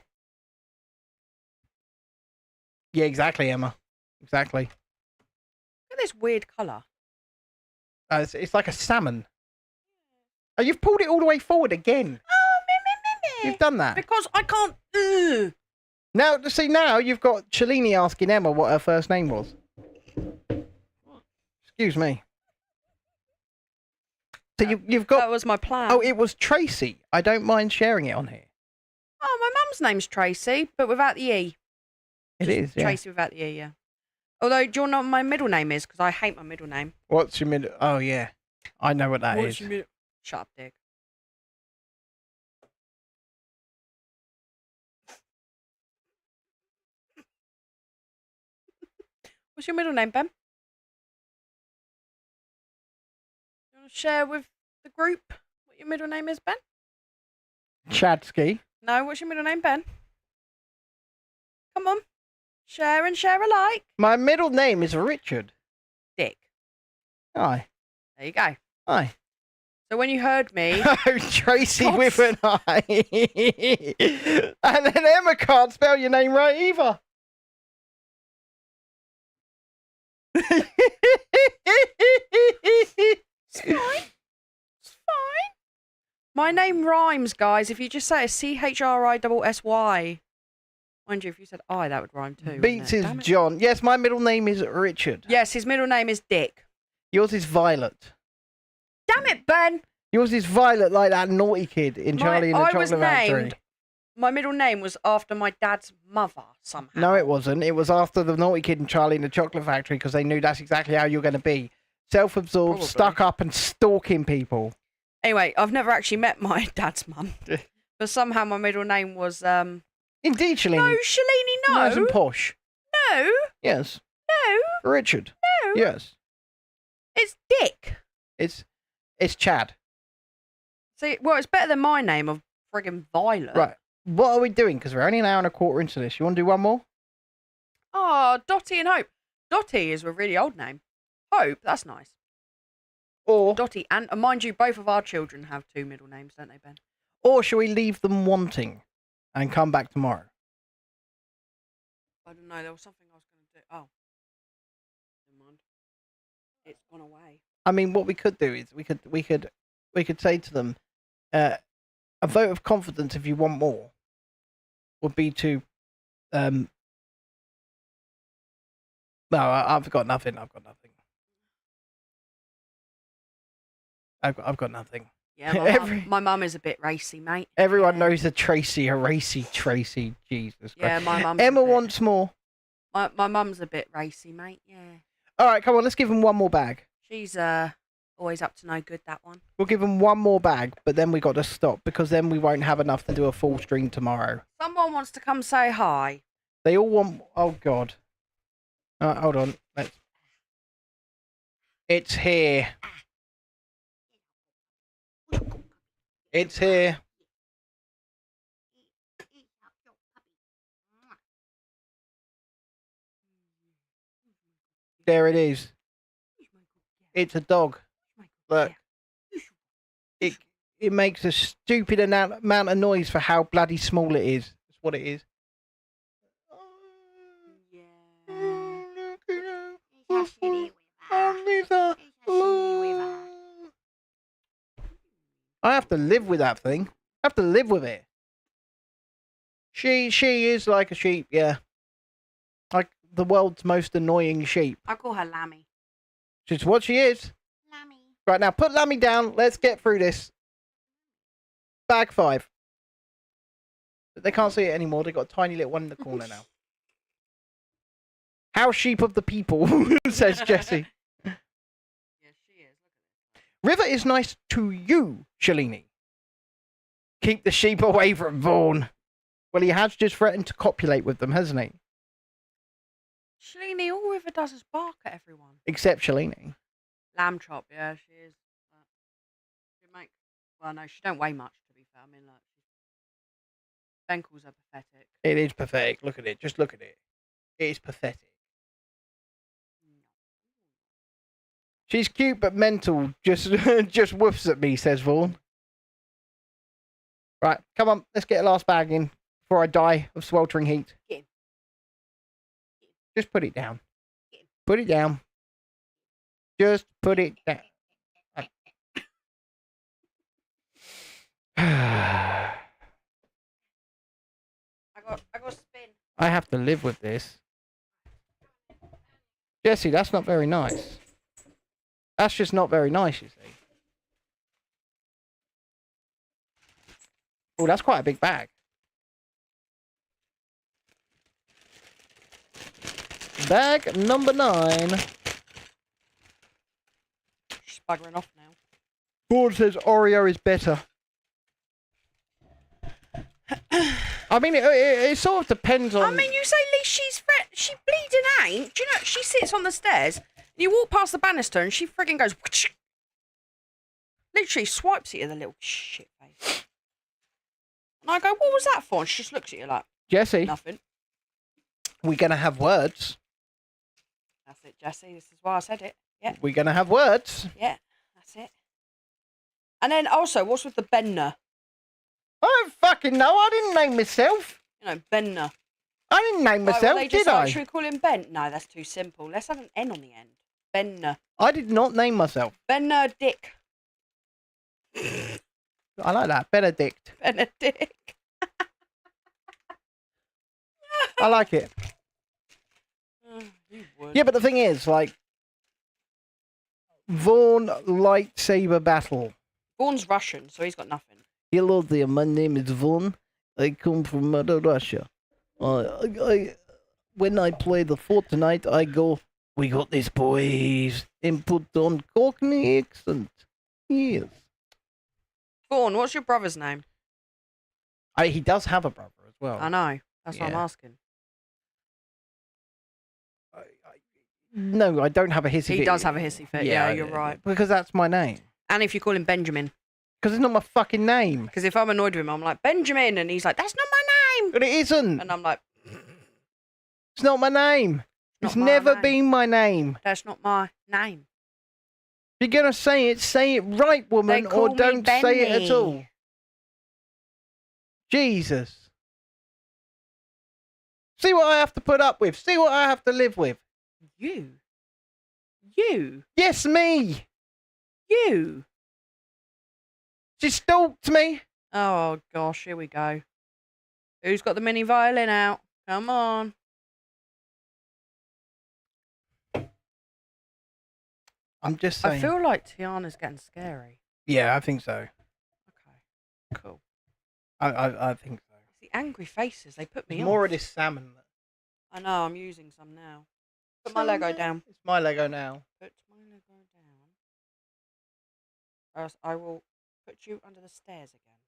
Yeah, exactly, Emma. Exactly. Look at this weird colour. It's like a salmon. Oh, you've pulled it all the way forward again. Oh, You've done that. Because I can't... Now, see, now you've got Shalini asking Emma what her first name was. Excuse me. So you've got... That was my plan. Oh, it was Tracy. I don't mind sharing it on here. Oh, my mum's name's Tracy, but without the E. It is, yeah. Tracy without the E, yeah. Although, do you know what my middle name is? Because I hate my middle name. What's your middle... Oh, yeah. I know what that is. What's your middle... Shut up, Dick. What's your middle name, Ben? You want to share with the group what your middle name is, Ben? Chadsky. No, what's your middle name, Ben? Come on. Share and share alike. My middle name is Richard. Dick. Aye. There you go. Aye. So when you heard me... Oh, Tracy with an I. And then Emma can't spell your name right either. It's fine. It's fine. My name rhymes, guys. If you just say a CHRISSY. Mind you, if you said I, that would rhyme too. Beats is John. Yes, my middle name is Richard. Yes, his middle name is Dick. Yours is Violet. Damn it, Ben. Yours is Violet, like that naughty kid in Charlie and the Chocolate Factory. My middle name was after my dad's mother, somehow. No, it wasn't. It was after the naughty kid in Charlie and the Chocolate Factory because they knew that's exactly how you're going to be. Self-absorbed, stuck up and stalking people. Anyway, I've never actually met my dad's mum. But somehow my middle name was... Indeed, Shalini. No, Shalini, no. Nice and posh. No. Yes. No. Richard. No. Yes. It's Dick. It's Chad. See, well, it's better than my name of friggin' Violet. Right. What are we doing? Because we're only an hour and a quarter into this. You want to do one more? Oh, Dottie and Hope. Dottie is a really old name. Hope, that's nice. Or Dottie, and mind you, both of our children have two middle names, don't they, Ben? Or shall we leave them wanting and come back tomorrow? I don't know. There was something I was going to do. Oh, never mind. It's gone away. I mean, what we could do is we could say to them, a vote of confidence if you want more would be to no, I've got nothing. I've got nothing. I've got nothing. Yeah, my mum is a bit racy, mate. Everyone knows a racy Tracy. Jesus Christ. Yeah, my mum. Emma wants more. My mum's a bit racy, mate. Yeah. All right, come on. Let's give him one more bag. She's always up to no good, that one. We'll give him one more bag, but then we got to stop because then we won't have enough to do a full stream tomorrow. Someone wants to come say hi. They all want... Oh, God. Hold on. It's here. It's here. There it is. It's a dog. Look. It makes a stupid amount of noise for how bloody small it is. That's what it is. I have to live with that thing. I have to live with it. She is like a sheep, yeah. Like the world's most annoying sheep. I call her Lammy. She's what she is. Lammy. Right, now put Lammy down. Let's get through this. Bag 5. They can't see it anymore. They've got a tiny little one in the corner now. How sheep of the people, says Jessie. Yes, she is. River is nice to you, Shalini. Keep the sheep away from Vaughan. Well, he has just threatened to copulate with them, hasn't he? Shalini, all River does is bark at everyone. Except Shalini. Lamb chop, yeah, she is. Well, no, she don't weigh much, to be fair. I mean, like, Benkles are pathetic. It is pathetic. Look at it. Just look at it. It is pathetic. She's cute but mental. Just woofs at me, says Vaughan. Right, come on. Let's get a last bag in before I die of sweltering heat. Just put it down. Put it down. Just put it down. I got spin. I have to live with this. Jessie, that's not very nice. That's just not very nice, you see. Oh, that's quite a big bag. Bag number 9. She's buggering off now. Board says Oreo is better. I mean, it sort of depends on... I mean, you say she's bleeding ain't. Do you know, she sits on the stairs, you walk past the banister and she frigging goes... Whoosh, literally swipes at you, the little shit face. And I go, what was that for? And she just looks at you like... Jessie. Nothing. We're going to have words. That's it, Jessie. This is why I said it. Yeah. We're going to have words. Yeah, that's it. And then also, what's with the Benner? I don't fucking know. I didn't name myself. You know, Benner. I didn't name myself, did I? Should we call him Ben? No, that's too simple. Let's have an N on the end. Benner. I did not name myself. Benedict. I like that. Benedict. Benedict. I like it. You would. Yeah, but the thing is, like, Vaughan lightsaber battle. Vaughan's Russian, so he's got nothing. Hello there, my name is Vaughan. I come from Mother Russia. When I play the Fortnite, I go, we got this, boys, and put on Cockney accent. Yes. Vaughan, what's your brother's name? He does have a brother as well. I know. That's what I'm asking. No, I don't have a hissy fit. He does have a hissy fit. Yeah, you're right. Because that's my name. And if you call him Benjamin. Because it's not my fucking name. Because if I'm annoyed with him, I'm like, Benjamin. And he's like, that's not my name. But it isn't. And I'm like, it's not my name. It's never been my name. That's not my name. If you're going to say it right, woman, or don't say it at all. Jesus. See what I have to put up with. See what I have to live with. You? Yes, me. You? She stalked me. Oh, gosh, here we go. Who's got the mini violin out? Come on. I'm just saying. I feel like Tiana's getting scary. Yeah, I think so. Okay, cool. I think so. It's the angry faces, they put me off. More of this salmon. I know, I'm using some now. Put my Lego down. It's my Lego now. Put my Lego down. Or else I will put you under the stairs again.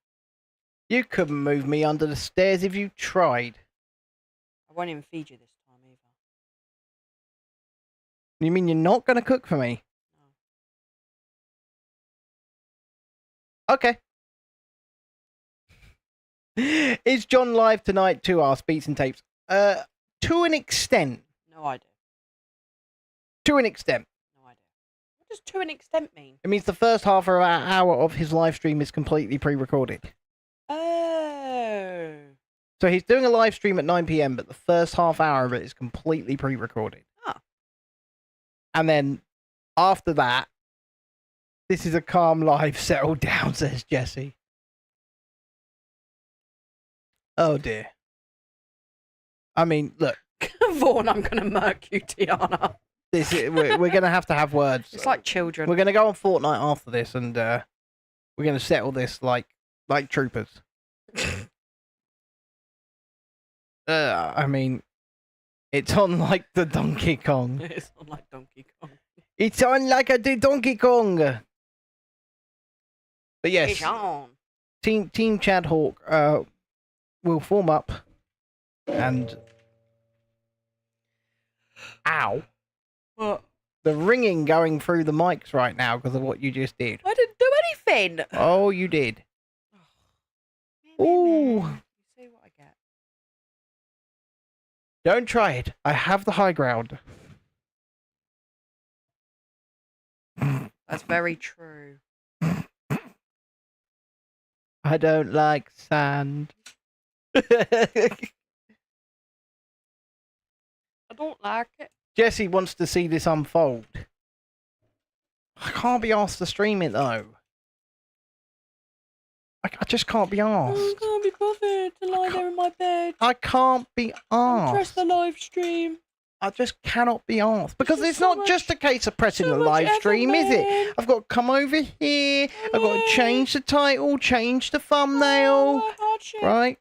You couldn't move me under the stairs if you tried. I won't even feed you this time either. You mean you're not going to cook for me? No. Okay. Is John live tonight to our Beats and Tapes? To an extent. No idea. To an extent. No idea. What does to an extent mean? It means the first half of an hour of his live stream is completely pre-recorded. Oh. So he's doing a live stream at 9 PM, but the first half hour of it is completely pre-recorded. Oh. And then after that, this is a calm live, settle down, says Jessie. Oh dear. I mean, look. Vaughan, I'm going to murk you, Tiana. We're going to have words. It's like children. We're going to go on Fortnite after this, and we're going to settle this like troopers. I mean, it's on like the Donkey Kong. It's on like Donkey Kong. It's on like the Donkey Kong. But yes, it's on. Team Chad Hawk will form up, and ow. What? The ringing going through the mics right now because of what you just did. I didn't do anything. Oh, you did. Ooh. You see what I get. Don't try it. I have the high ground. That's very true. I don't like sand. I don't like it. Jesse wants to see this unfold. I can't be asked to stream it though. I just can't be asked. I can't be bothered to lie there in my bed. I can't be asked. Press the live stream. I just cannot be asked because it's so not just a case of pressing so the live much stream, is it? I've got to come over here. I've got to change the title, change the thumbnail, right?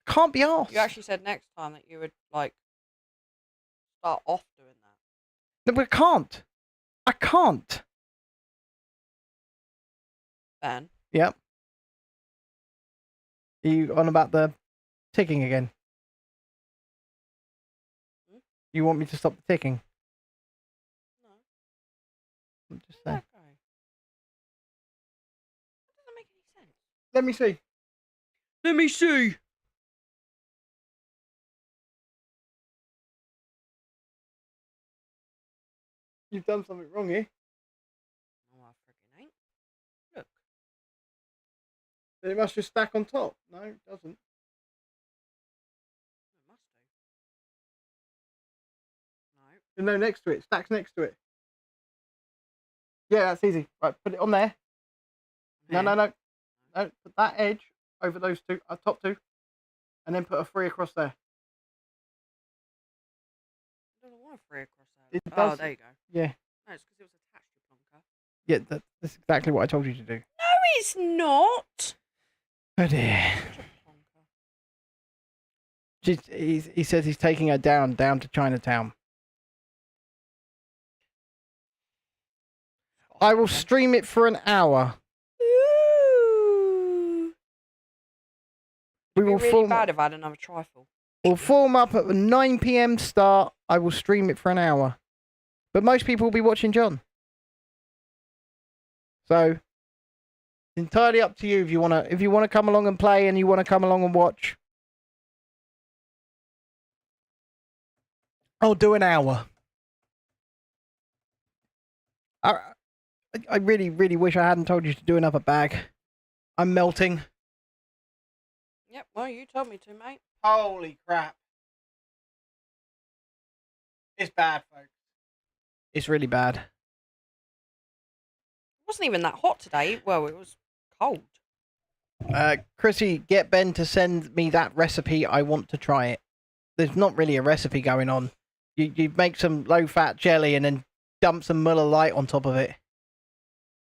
Can't be asked. You actually said next time that you would like start off doing that. No, but I can't. I can't. Ben. Yep. Are you on about the ticking again? Hmm? You want me to stop the ticking? No. I'm just saying. Okay. That doesn't make any sense. Let me see. Let me see. You've done something wrong here. Oh, I freaking ain't. Look. Then it must just stack on top. No, it doesn't. It must do. No. No, next to it. Stacks next to it. Yeah, that's easy. Right, put it on there. Yeah. No. No, put that edge over those two, top two, and then put a 3 across there. I don't want a 3 across there. It Oh, does. there you go. Yeah. No, it's because it was attached to Plonker. Yeah, that's exactly what I told you to do. No, it's not. Oh dear. He says he's taking her down to Chinatown. I will stream it for an hour. Ooh. We will It'd be really bad if I had another trifle. We'll form up at a 9 PM start. I will stream it for an hour. But most people will be watching John. So it's entirely up to you if you wanna come along and play and you wanna come along and watch. I'll do an hour. I really, really wish I hadn't told you to do another bag. I'm melting. Yep, well, you told me to, mate. Holy crap. It's bad, folks. It's really bad. It wasn't even that hot today. Well, it was cold. Chrissy, get Ben to send me that recipe. I want to try it. There's not really a recipe going on. You make some low-fat jelly and then dump some Muller Lite on top of it.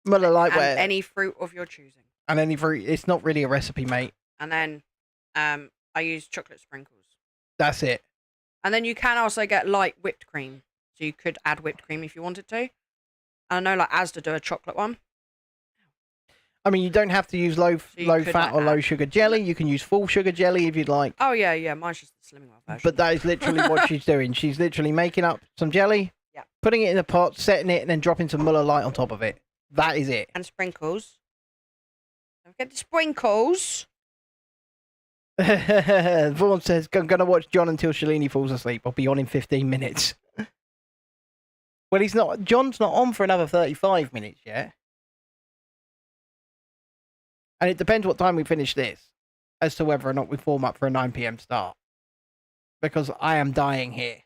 Muller Lite, and any fruit of your choosing. And any fruit. It's not really a recipe, mate. And then I use chocolate sprinkles. That's it. And then you can also get light whipped cream. So you could add whipped cream if you wanted to. And I know like Asda do a chocolate one. I mean, you don't have to use low fat or low sugar jelly. You can use full sugar jelly if you'd like. Oh, yeah. Mine's just the Slimming World version. But that is literally what she's doing. She's literally making up some jelly, putting it in a pot, setting it, and then dropping some Muller Lite on top of it. That is it. And sprinkles. Don't forget the sprinkles. Vaughan says, I'm going to watch John until Shalini falls asleep. I'll be on in 15 minutes. Well, he's not. John's not on for another 35 minutes yet. And it depends what time we finish this as to whether or not we form up for a 9 PM start. Because I am dying here.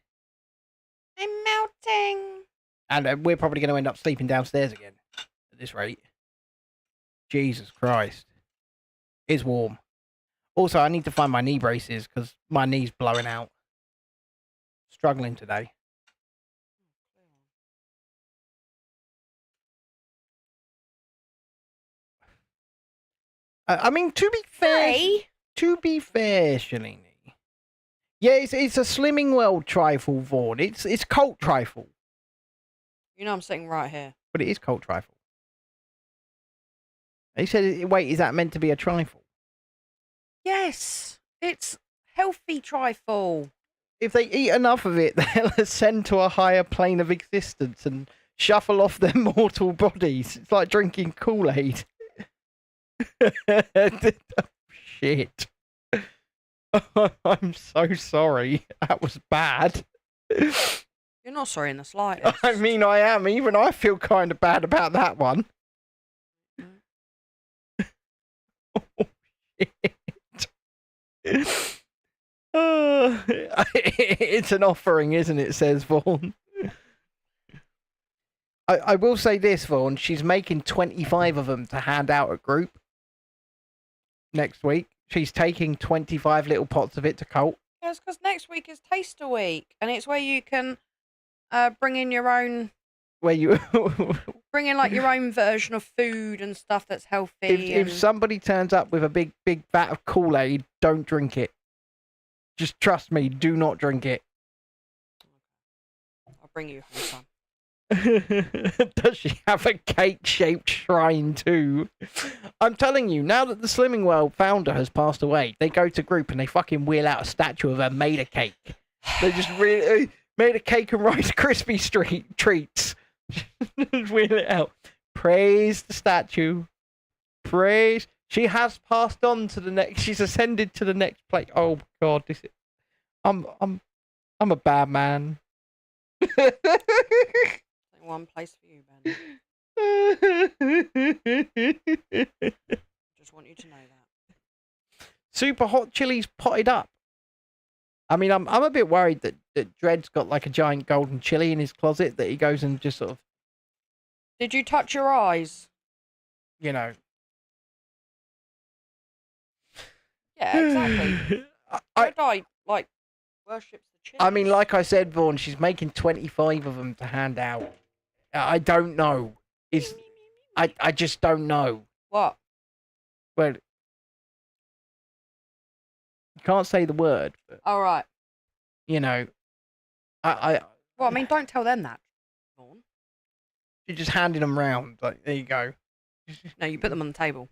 I'm melting. And we're probably going to end up sleeping downstairs again at this rate. Jesus Christ. It's warm. Also, I need to find my knee braces because my knee's blowing out. Struggling today. I mean, to be fair, Shalini. Yeah, it's a Slimming World trifle, Vaughan. It's cult trifle. You know I'm sitting right here. But it is cult trifle. He said, wait, is that meant to be a trifle? Yes, it's healthy trifle. If they eat enough of it, they'll ascend to a higher plane of existence and shuffle off their mortal bodies. It's like drinking Kool-Aid. Shit. I'm so sorry. That was bad. You're not sorry in the slightest. I mean, I am. Even I feel kind of bad about that one. Oh, shit. It's an offering, isn't it, says Vaughan. I will say this, Vaughan. She's making 25 of them to hand out at group next week. She's taking 25 little pots of it to cult. Yes, because next week is Taster Week, and it's where you can bring in your own... Where you... bring in, like, your own version of food and stuff that's healthy. If somebody turns up with a big vat of Kool-Aid, don't drink it. Just trust me, do not drink it. I'll bring you home some. Does she have a cake-shaped shrine too? I'm telling you, now that the Slimming World founder has passed away, they go to group and they fucking wheel out a statue of her made a cake. They just really made a cake and Rice Krispie treats. Just wheel it out. Praise the statue. Praise. She has passed on to the next. She's ascended to the next place. Oh God, this is. I'm a bad man. One place for you, Ben. Just want you to know that. Super hot chilies potted up. I mean, I'm a bit worried that Dred's got like a giant golden chili in his closet that he goes and just sort of. Did you touch your eyes? You know. Yeah, exactly. I like worships the chili. I mean, like I said, Vaughan, she's making 25 of them to hand out. I don't know. I just don't know. What? Well, you can't say the word. But, all right. You know, Well, I mean, don't tell them that. You're just handing them round. Like, there you go. No, you put them on the table.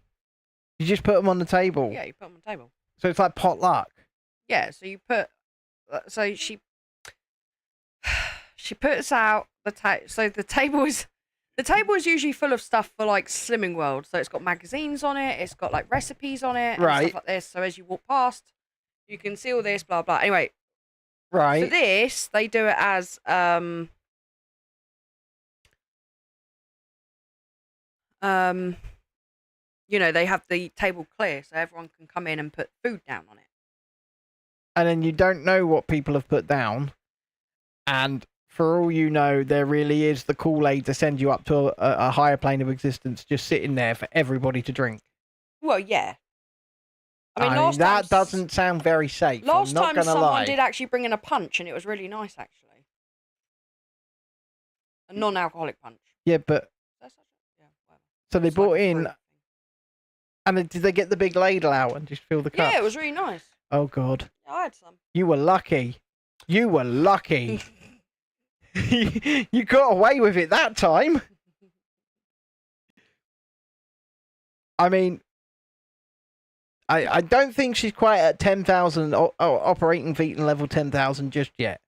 You just put them on the table. Yeah, you put them on the table. So it's like potluck. Yeah. So you put. So she puts out the so the table is usually full of stuff for like Slimming World. So it's got magazines on it. It's got like recipes on it. And right. Stuff like this. So as you walk past, you can see all this. Blah blah. Anyway. Right. For this, they do it as you know, they have the table clear so everyone can come in and put food down on it. And then you don't know what people have put down. And for all you know, there really is the Kool-Aid to send you up to a higher plane of existence just sitting there for everybody to drink. Well, yeah. I mean, that doesn't sound very safe. Last I'm not time someone lie. did actually bring in a punch and it was really nice, actually. A non-alcoholic punch. Yeah, but... So they brought in... And did they get the big ladle out and just fill the cups? Yeah, it was really nice. Oh, God. Yeah, I had some. You were lucky. You were lucky. You got away with it that time. I mean, I don't think she's quite at 10,000 operating feet and level 10,000 just yet.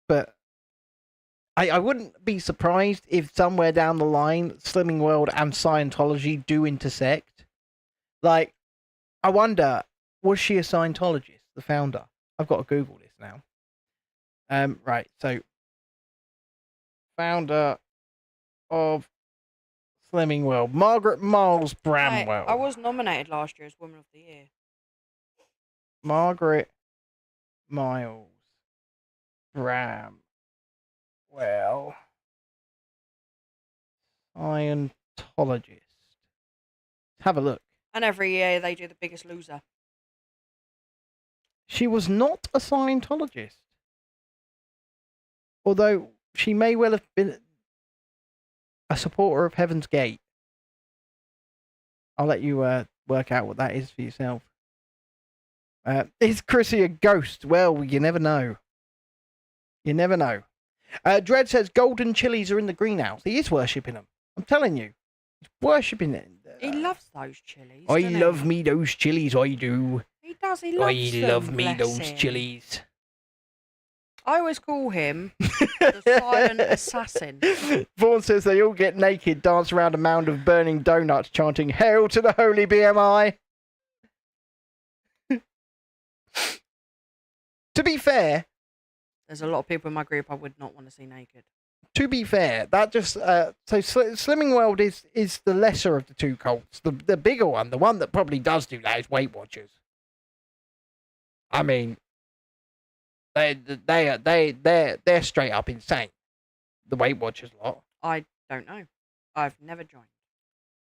But I wouldn't be surprised if somewhere down the line, Slimming World and Scientology do intersect. Like, I wonder, was she a Scientologist, the founder? I've got to Google this now. Right, so founder of Slimming World, Margaret Miles Bramwell. I was nominated last year as Woman of the Year. Margaret Miles Bramwell, Scientologist. Have a look. And every year they do The Biggest Loser. She was not a Scientologist. Although she may well have been a supporter of Heaven's Gate. I'll let you work out what that is for yourself. Is Chrissy a ghost? Well, you never know. You never know. Dredd says golden chilies are in the greenhouse. He is worshipping them. I'm telling you. He's worshipping it. He loves those chilies. I love me those chilies, I do. He does, he loves them, love me bless those him. chilies. I always call him the silent assassin. Vaughn says they all get naked, dance around a mound of burning donuts, chanting, "Hail to the holy BMI." To be fair... There's a lot of people in my group I would not want to see naked. To be fair, that just... so Slimming World is the lesser of the two cults. The bigger one, the one that probably does do that, is Weight Watchers. I mean... They're straight up insane. The Weight Watchers lot. I don't know. I've never joined.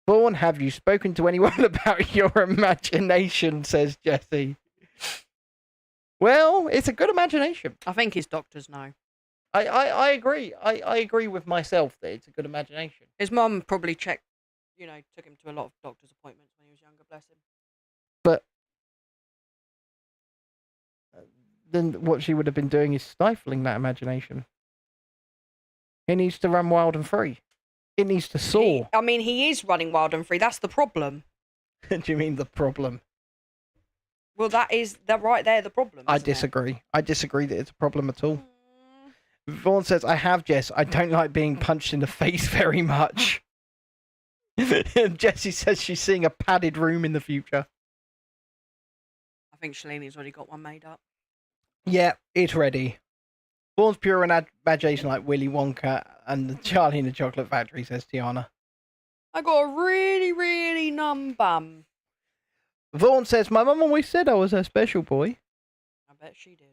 Vaughn, have you spoken to anyone about your imagination? Says Jesse. Well, it's a good imagination. I think his doctors know. I agree. I agree with myself that it's a good imagination. His mum probably took him to a lot of doctor's appointments when he was younger, bless him. But then what she would have been doing is stifling that imagination. He needs to run wild and free. It needs to soar. He is running wild and free. That's the problem. Do you mean the problem? Well, that is right there the problem. I disagree. I disagree that it's a problem at all. Vaughn says, I have, Jess. I don't like being punched in the face very much. Jessie says she's seeing a padded room in the future. I think Shalini's already got one made up. Yeah, it's ready. Vaughn's pure imagination like Willy Wonka and the Charlie in the Chocolate Factory, says Tiana. I got a really, really numb bum. Vaughn says, my mum always said I was her special boy. I bet she did.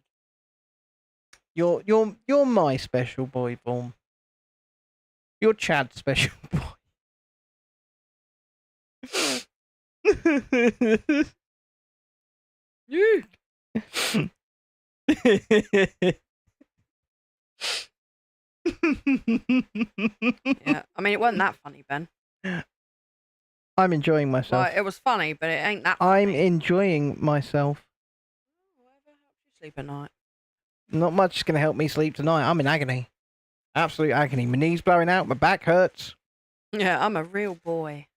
You're my special boy, Vaughn. You're Chad's special boy. You. Yeah, it wasn't that funny, Ben. I'm enjoying myself. Well, it was funny, but it ain't that funny. I'm enjoying myself. Whatever helps you sleep at night. Not much is going to help me sleep tonight. I'm in agony. Absolute agony. My knee's blowing out. My back hurts. Yeah, I'm a real boy.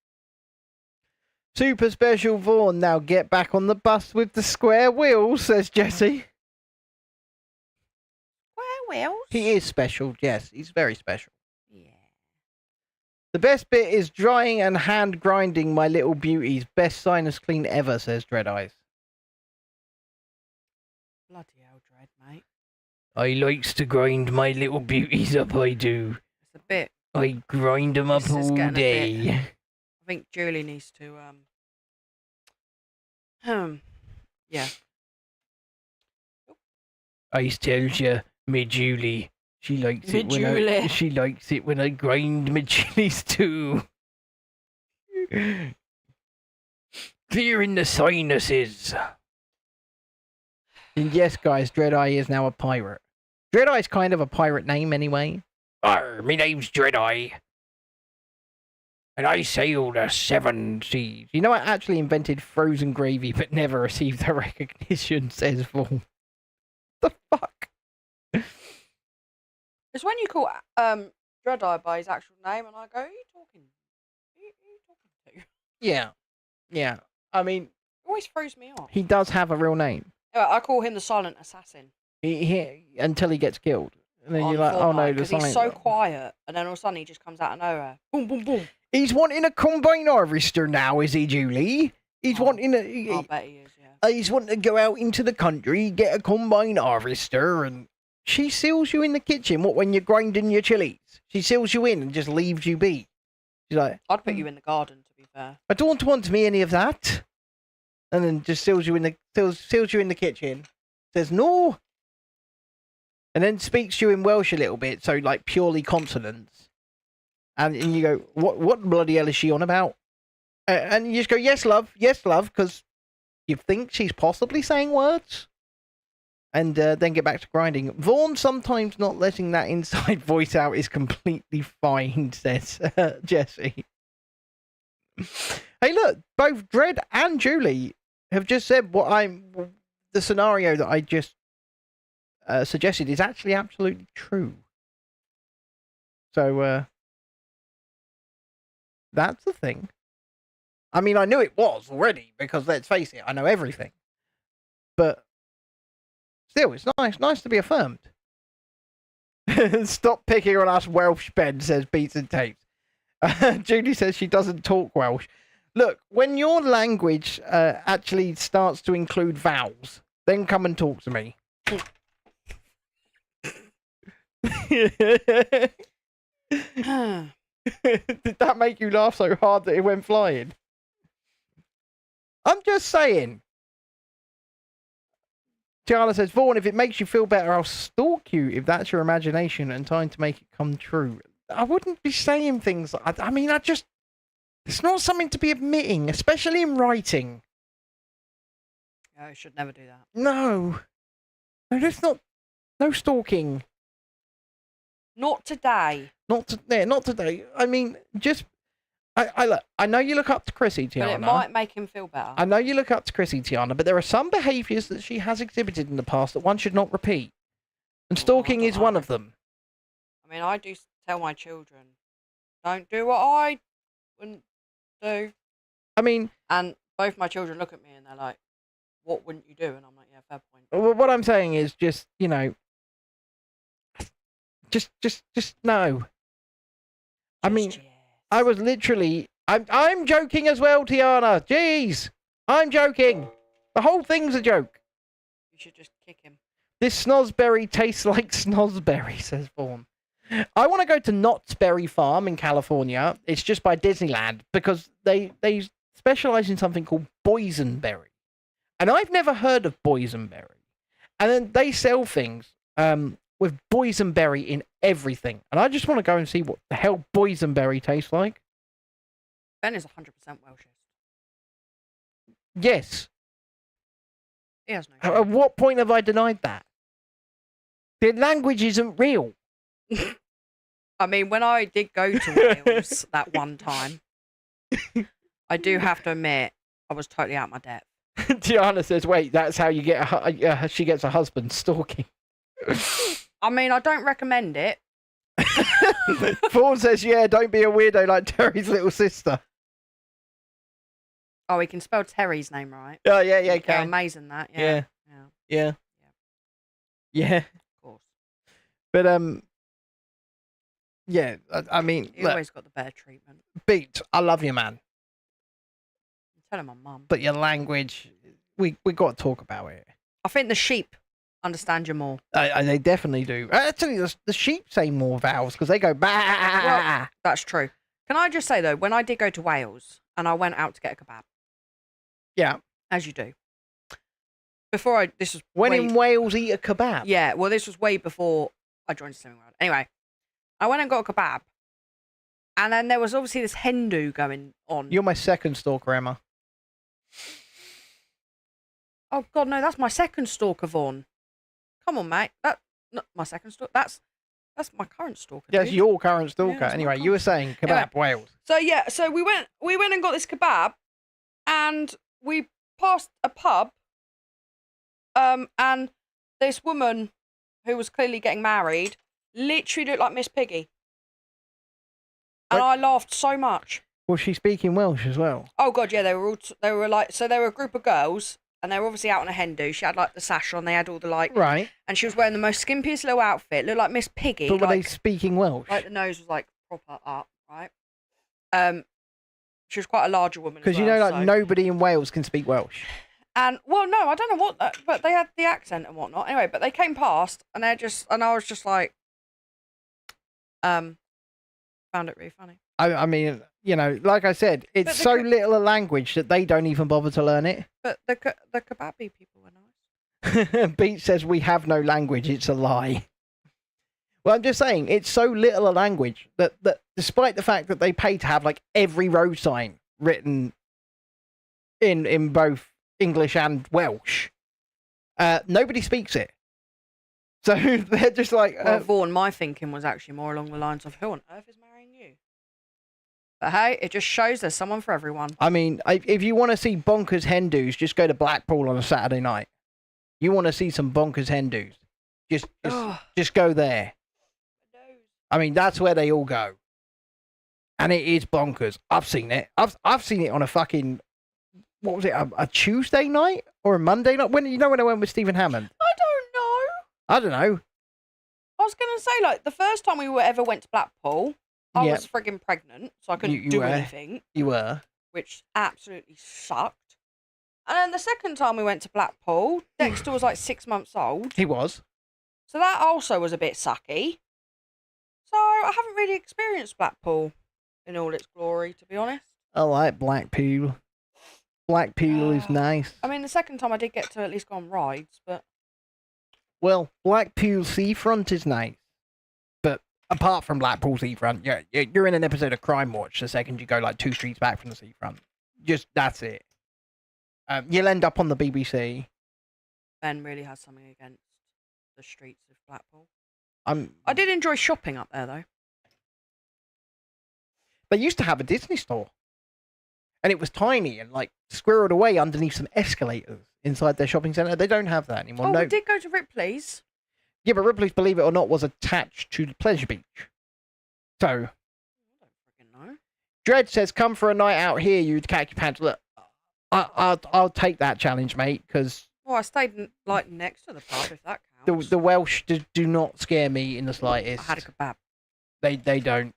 Super special Vaughn. Now get back on the bus with the square wheels, says Jessie. Square wheels? He is special, yes. He's very special. Yeah. The best bit is drying and hand grinding my little beauties. Best sinus clean ever, says Dread Eyes. Bloody hell, Dread, mate. I likes to grind my little beauties up, I do. It's a bit. I grind them up all day. I think Julie needs to, yeah. I tells you, me Julie, she likes it when I grind my chilies too. Clearing the sinuses. And yes, guys, Dreadeye is now a pirate. Dreadeye's kind of a pirate name anyway. Me name's Dreadeye. And I sail the 7 seas. You know, I actually invented frozen gravy, but never received the recognition, says Vaughn. The fuck? It's when you call Dreadeye by his actual name, and I go, who are you talking? Who are you talking to? Yeah. Yeah. I mean... It always throws me off. He does have a real name. I call him the silent assassin. He until he gets killed. And then you're like, oh no, because he's so quiet, and then all of a sudden he just comes out of nowhere. Boom, boom, boom. He's wanting a combine harvester now, is he, Julie? He's wanting a... I bet he is, yeah. He's wanting to go out into the country, get a combine harvester, and she seals you in the kitchen. What, when you're grinding your chilies? She seals you in and just leaves you be. She's like... I'd put you in the garden, to be fair. I don't want me any of that. And then just seals you in the kitchen. Says no. And then speaks to you in Welsh a little bit, so like purely consonants. And you go, what bloody hell is she on about? And you just go, yes, love, because you think she's possibly saying words. and then get back to grinding. Vaughn, sometimes not letting that inside voice out is completely fine, says Jesse. Hey, look, both Dredd and Julie have just said the scenario that I just suggested is actually absolutely true. So, that's the thing. I mean, I knew it was already, because let's face it, I know everything. But still, it's nice to be affirmed. Stop picking on us Welsh, Ben, says Beats and Tapes. Julie says she doesn't talk Welsh. Look, when your language actually starts to include vowels, then come and talk to me. Did that make you laugh so hard that it went flying? I'm just saying. Tiana says, Vaughn, if it makes you feel better, I'll stalk you if that's your imagination and trying to make it come true. I wouldn't be saying things. I mean, it's not something to be admitting, especially in writing. Yeah, I should never do that. No, that's not. No stalking. Not today. Not today. I mean, just. I know you look up to Chrissy, Tiana. But it might make him feel better. I know you look up to Chrissy, Tiana, but there are some behaviours that she has exhibited in the past that one should not repeat. And stalking is one of them. I mean, I do tell my children, don't do what I wouldn't do. I mean... And both my children look at me and they're like, what wouldn't you do? And I'm like, yeah, fair point. Well, what I'm saying is just, you know... Just no. I mean... Yes. I was literally... I'm joking as well, Tiana. Jeez. I'm joking. The whole thing's a joke. You should just kick him. This snozberry tastes like snozberry, says Vaughn. I want to go to Knott's Berry Farm in California. It's just by Disneyland because they specialize in something called boysenberry. And I've never heard of boysenberry. And then they sell things with boysenberry in everything. And I just want to go and see what the hell boysenberry tastes like. Ben is 100% Welsh. Yes. He has no At what point have I denied that? The language isn't real. I mean, when I did go to Wales that one time, I do have to admit, I was totally out of my depth. Tiana says, wait, that's how you get she gets a husband, stalking. I mean, I don't recommend it. Fawn says, yeah, don't be a weirdo like Terry's little sister. Oh, he can spell Terry's name right. Oh, yeah, he Yeah, can. amazing that. Yeah. Yeah. Of course. But, yeah, I mean, He look, always got the better treatment. Beat, I love you, man. Tell him my mum. But your language, we got to talk about it. I think the sheep understand you more. They definitely do. Actually, the sheep say more vowels because they go bah. Well, that's true. Can I just say, though, when I did go to Wales and I went out to get a kebab. Yeah. As you do. In Wales, eat a kebab. Yeah, well, this was way before I joined Slimming World. Anyway, I went and got a kebab. And then there was obviously this hen do going on. You're my second stalker, Emma. Oh, God, no, that's my second stalker, Vaughn. Come on, mate. That's not my second stalker. That's my current stalker. Yes, dude. your current stalker. Yeah, anyway, you were saying kebab, Anyway. Wales. So, yeah, so we went and got this kebab. And we passed a pub. And this woman who was clearly getting married literally looked like Miss Piggy. And I laughed so much. Was she speaking Welsh as well? Oh God, yeah, they were a group of girls, and they were obviously out on a hen do. She had like the sash on, they had all the like, right, and she was wearing the most skimpiest little outfit, looked like Miss Piggy. But were they speaking Welsh? Like the nose was like proper up, right? She was quite a larger woman. Because you know, like nobody in Wales can speak Welsh. And well, no, I don't know what, but they had the accent and whatnot. Anyway, but they came past, and I was just like, found it really funny. I mean, you know, like I said, it's so little a language that they don't even bother to learn it. But the kebabi people were nice. Beach says we have no language. It's a lie. Well, I'm just saying, it's so little a language that despite the fact that they pay to have like every road sign written in both English and Welsh, nobody speaks it. So they're just like... Well, Vaughan, my thinking was actually more along the lines of, who on earth is marrying you? But hey, it just shows there's someone for everyone. I mean, if you want to see bonkers hen do's, just go to Blackpool on a Saturday night. You want to see some bonkers hen do's, just go there. I mean, that's where they all go. And it is bonkers. I've seen it. I've seen it on a fucking... What was it? A Tuesday night? Or a Monday night? When I went with Stephen Hammond? I don't know. I was going to say, like, the first time we ever went to Blackpool, I was frigging pregnant, so I couldn't do anything. You were. Which absolutely sucked. And then the second time we went to Blackpool, Dexter was like 6 months old. He was. So that also was a bit sucky. So I haven't really experienced Blackpool in all its glory, to be honest. I like Blackpool. Blackpool is nice. I mean, the second time I did get to at least go on rides, but... Well, Blackpool Seafront is nice. But apart from Blackpool Seafront, you're in an episode of Crime Watch the second you go like 2 streets back from the seafront. Just, that's it. You'll end up on the BBC. Ben really has something against the streets of Blackpool. I did enjoy shopping up there, though. They used to have a Disney store. And it was tiny and, like, squirreled away underneath some escalators inside their shopping centre. They don't have that anymore. Oh, we did go to Ripley's. Yeah, but Ripley's, believe it or not, was attached to the Pleasure Beach. So... I don't freaking know. Dred says, come for a night out here, you khaki pants. Look, I'll take that challenge, mate, because... Well, I stayed, like, next to the pub, if that counts. The Welsh do not scare me in the slightest. I had a kebab. They don't.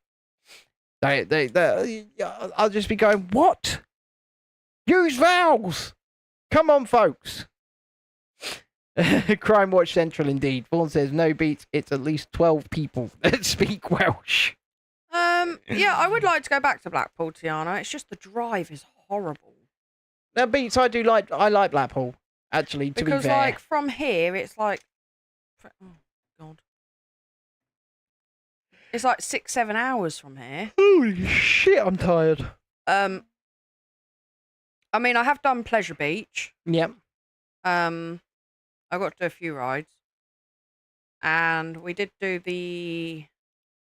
I'll just be going, what? Use vowels! Come on, folks. Crime Watch Central, indeed. Vaughan says, no beats, it's at least 12 people that speak Welsh. Yeah, I would like to go back to Blackpool, Tiana. It's just the drive is horrible. No, beats, I like Blackpool, actually, to be fair. Because, like, from here, it's like... Oh, God. It's like 6-7 hours from here. Holy shit, I'm tired. I mean, I have done Pleasure Beach. Yep. I got to do a few rides. And we did do the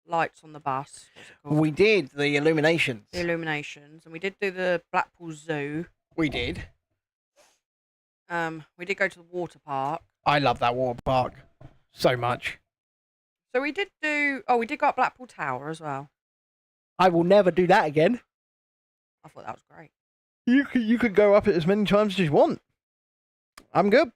lights on the bus. What's it called? We did, the illuminations. The illuminations. And we did do the Blackpool Zoo. We did. We did go to the water park. I love that water park so much. So we did do... Oh, we did go up Blackpool Tower as well. I will never do that again. I thought that was great. You could go up it as many times as you want. I'm good.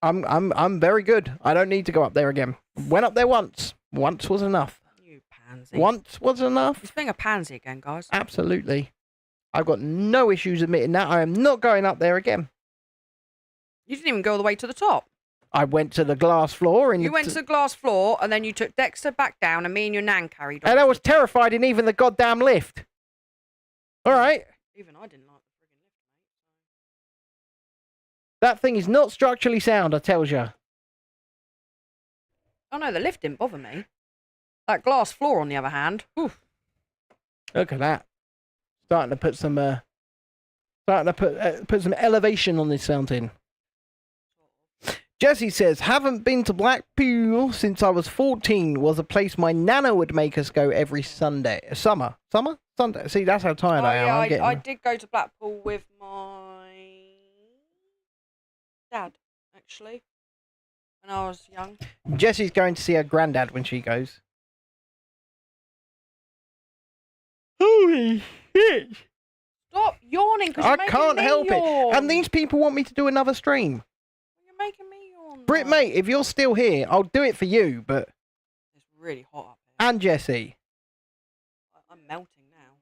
I'm very good. I don't need to go up there again. Went up there once. Once was enough. You pansy. Once was enough. He's being a pansy again, guys. Absolutely. I've got no issues admitting that. I am not going up there again. You didn't even go all the way to the top. I went to the glass floor. You went to the glass floor, and then you took Dexter back down, and me and your nan carried on. And I was terrified in even the goddamn lift. All right. Even I didn't like the friggin' lift, mate. That thing is not structurally sound, I tells you. Oh, no, the lift didn't bother me. That glass floor, on the other hand. Oof. Look at that. Starting to put some put some elevation on this fountain. Jesse says, haven't been to Blackpool since I was 14. Was a place my nana would make us go every Sunday. Sunday? See, that's how tired I am. Yeah, I did go to Blackpool with my dad, actually, when I was young. Jesse's going to see her granddad when she goes. Holy shit! Stop yawning, because you're making me I can't help yawn. it. And these people want me to do another stream. You're making me yawn. Britt, mate, if you're still here, I'll do it for you, but... It's really hot up here. And Jesse. I'm melting now.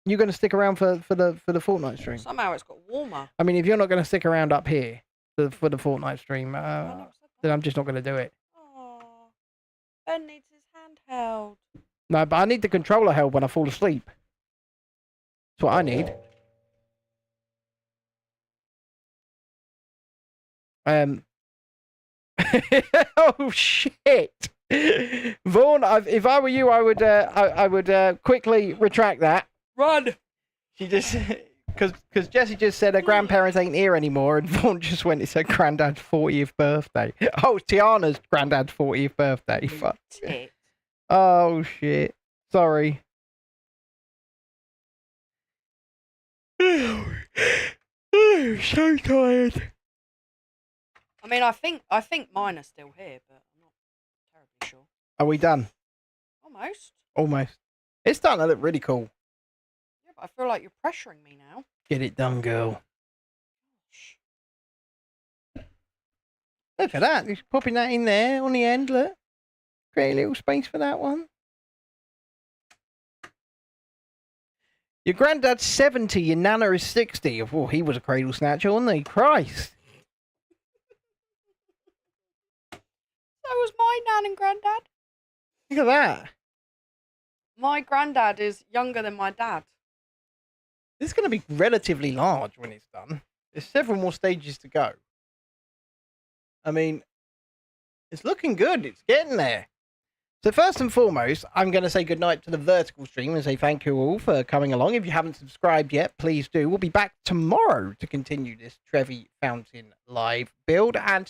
You're going to stick around for the Fortnite stream? Somehow it's got warmer. I mean, if you're not going to stick around up here for the Fortnite stream, then I'm just not going to do it. Oh, Ben needs his handheld. No, but I need the controller held when I fall asleep. That's what I need. Oh shit, Vaughan! If I were you, I would quickly retract that. Run! She just Because Jessie just said her grandparents ain't here anymore, and Vaughn just went, it's her granddad's 40th birthday. Oh, Tiana's granddad's 40th birthday. Fuck. Oh, shit. Sorry. Oh, so tired. I mean, I think mine are still here, but I'm not terribly sure. Are we done? Almost. Almost. It's starting to look really cool. Yeah, but I feel like you're pressuring me now. Get it done, girl. Look at that. Just popping that in there on the end, look. Create a little space for that one. Your granddad's 70, your nana is 60. Oh, he was a cradle snatcher, wasn't he? Christ. So was my nan and granddad. Look at that. My granddad is younger than my dad. This is going to be relatively large when it's done. There's several more stages to go. I mean, it's looking good. It's getting there. So first and foremost, I'm going to say goodnight to the vertical stream and say thank you all for coming along. If you haven't subscribed yet, please do. We'll be back tomorrow to continue this Trevi Fountain live build and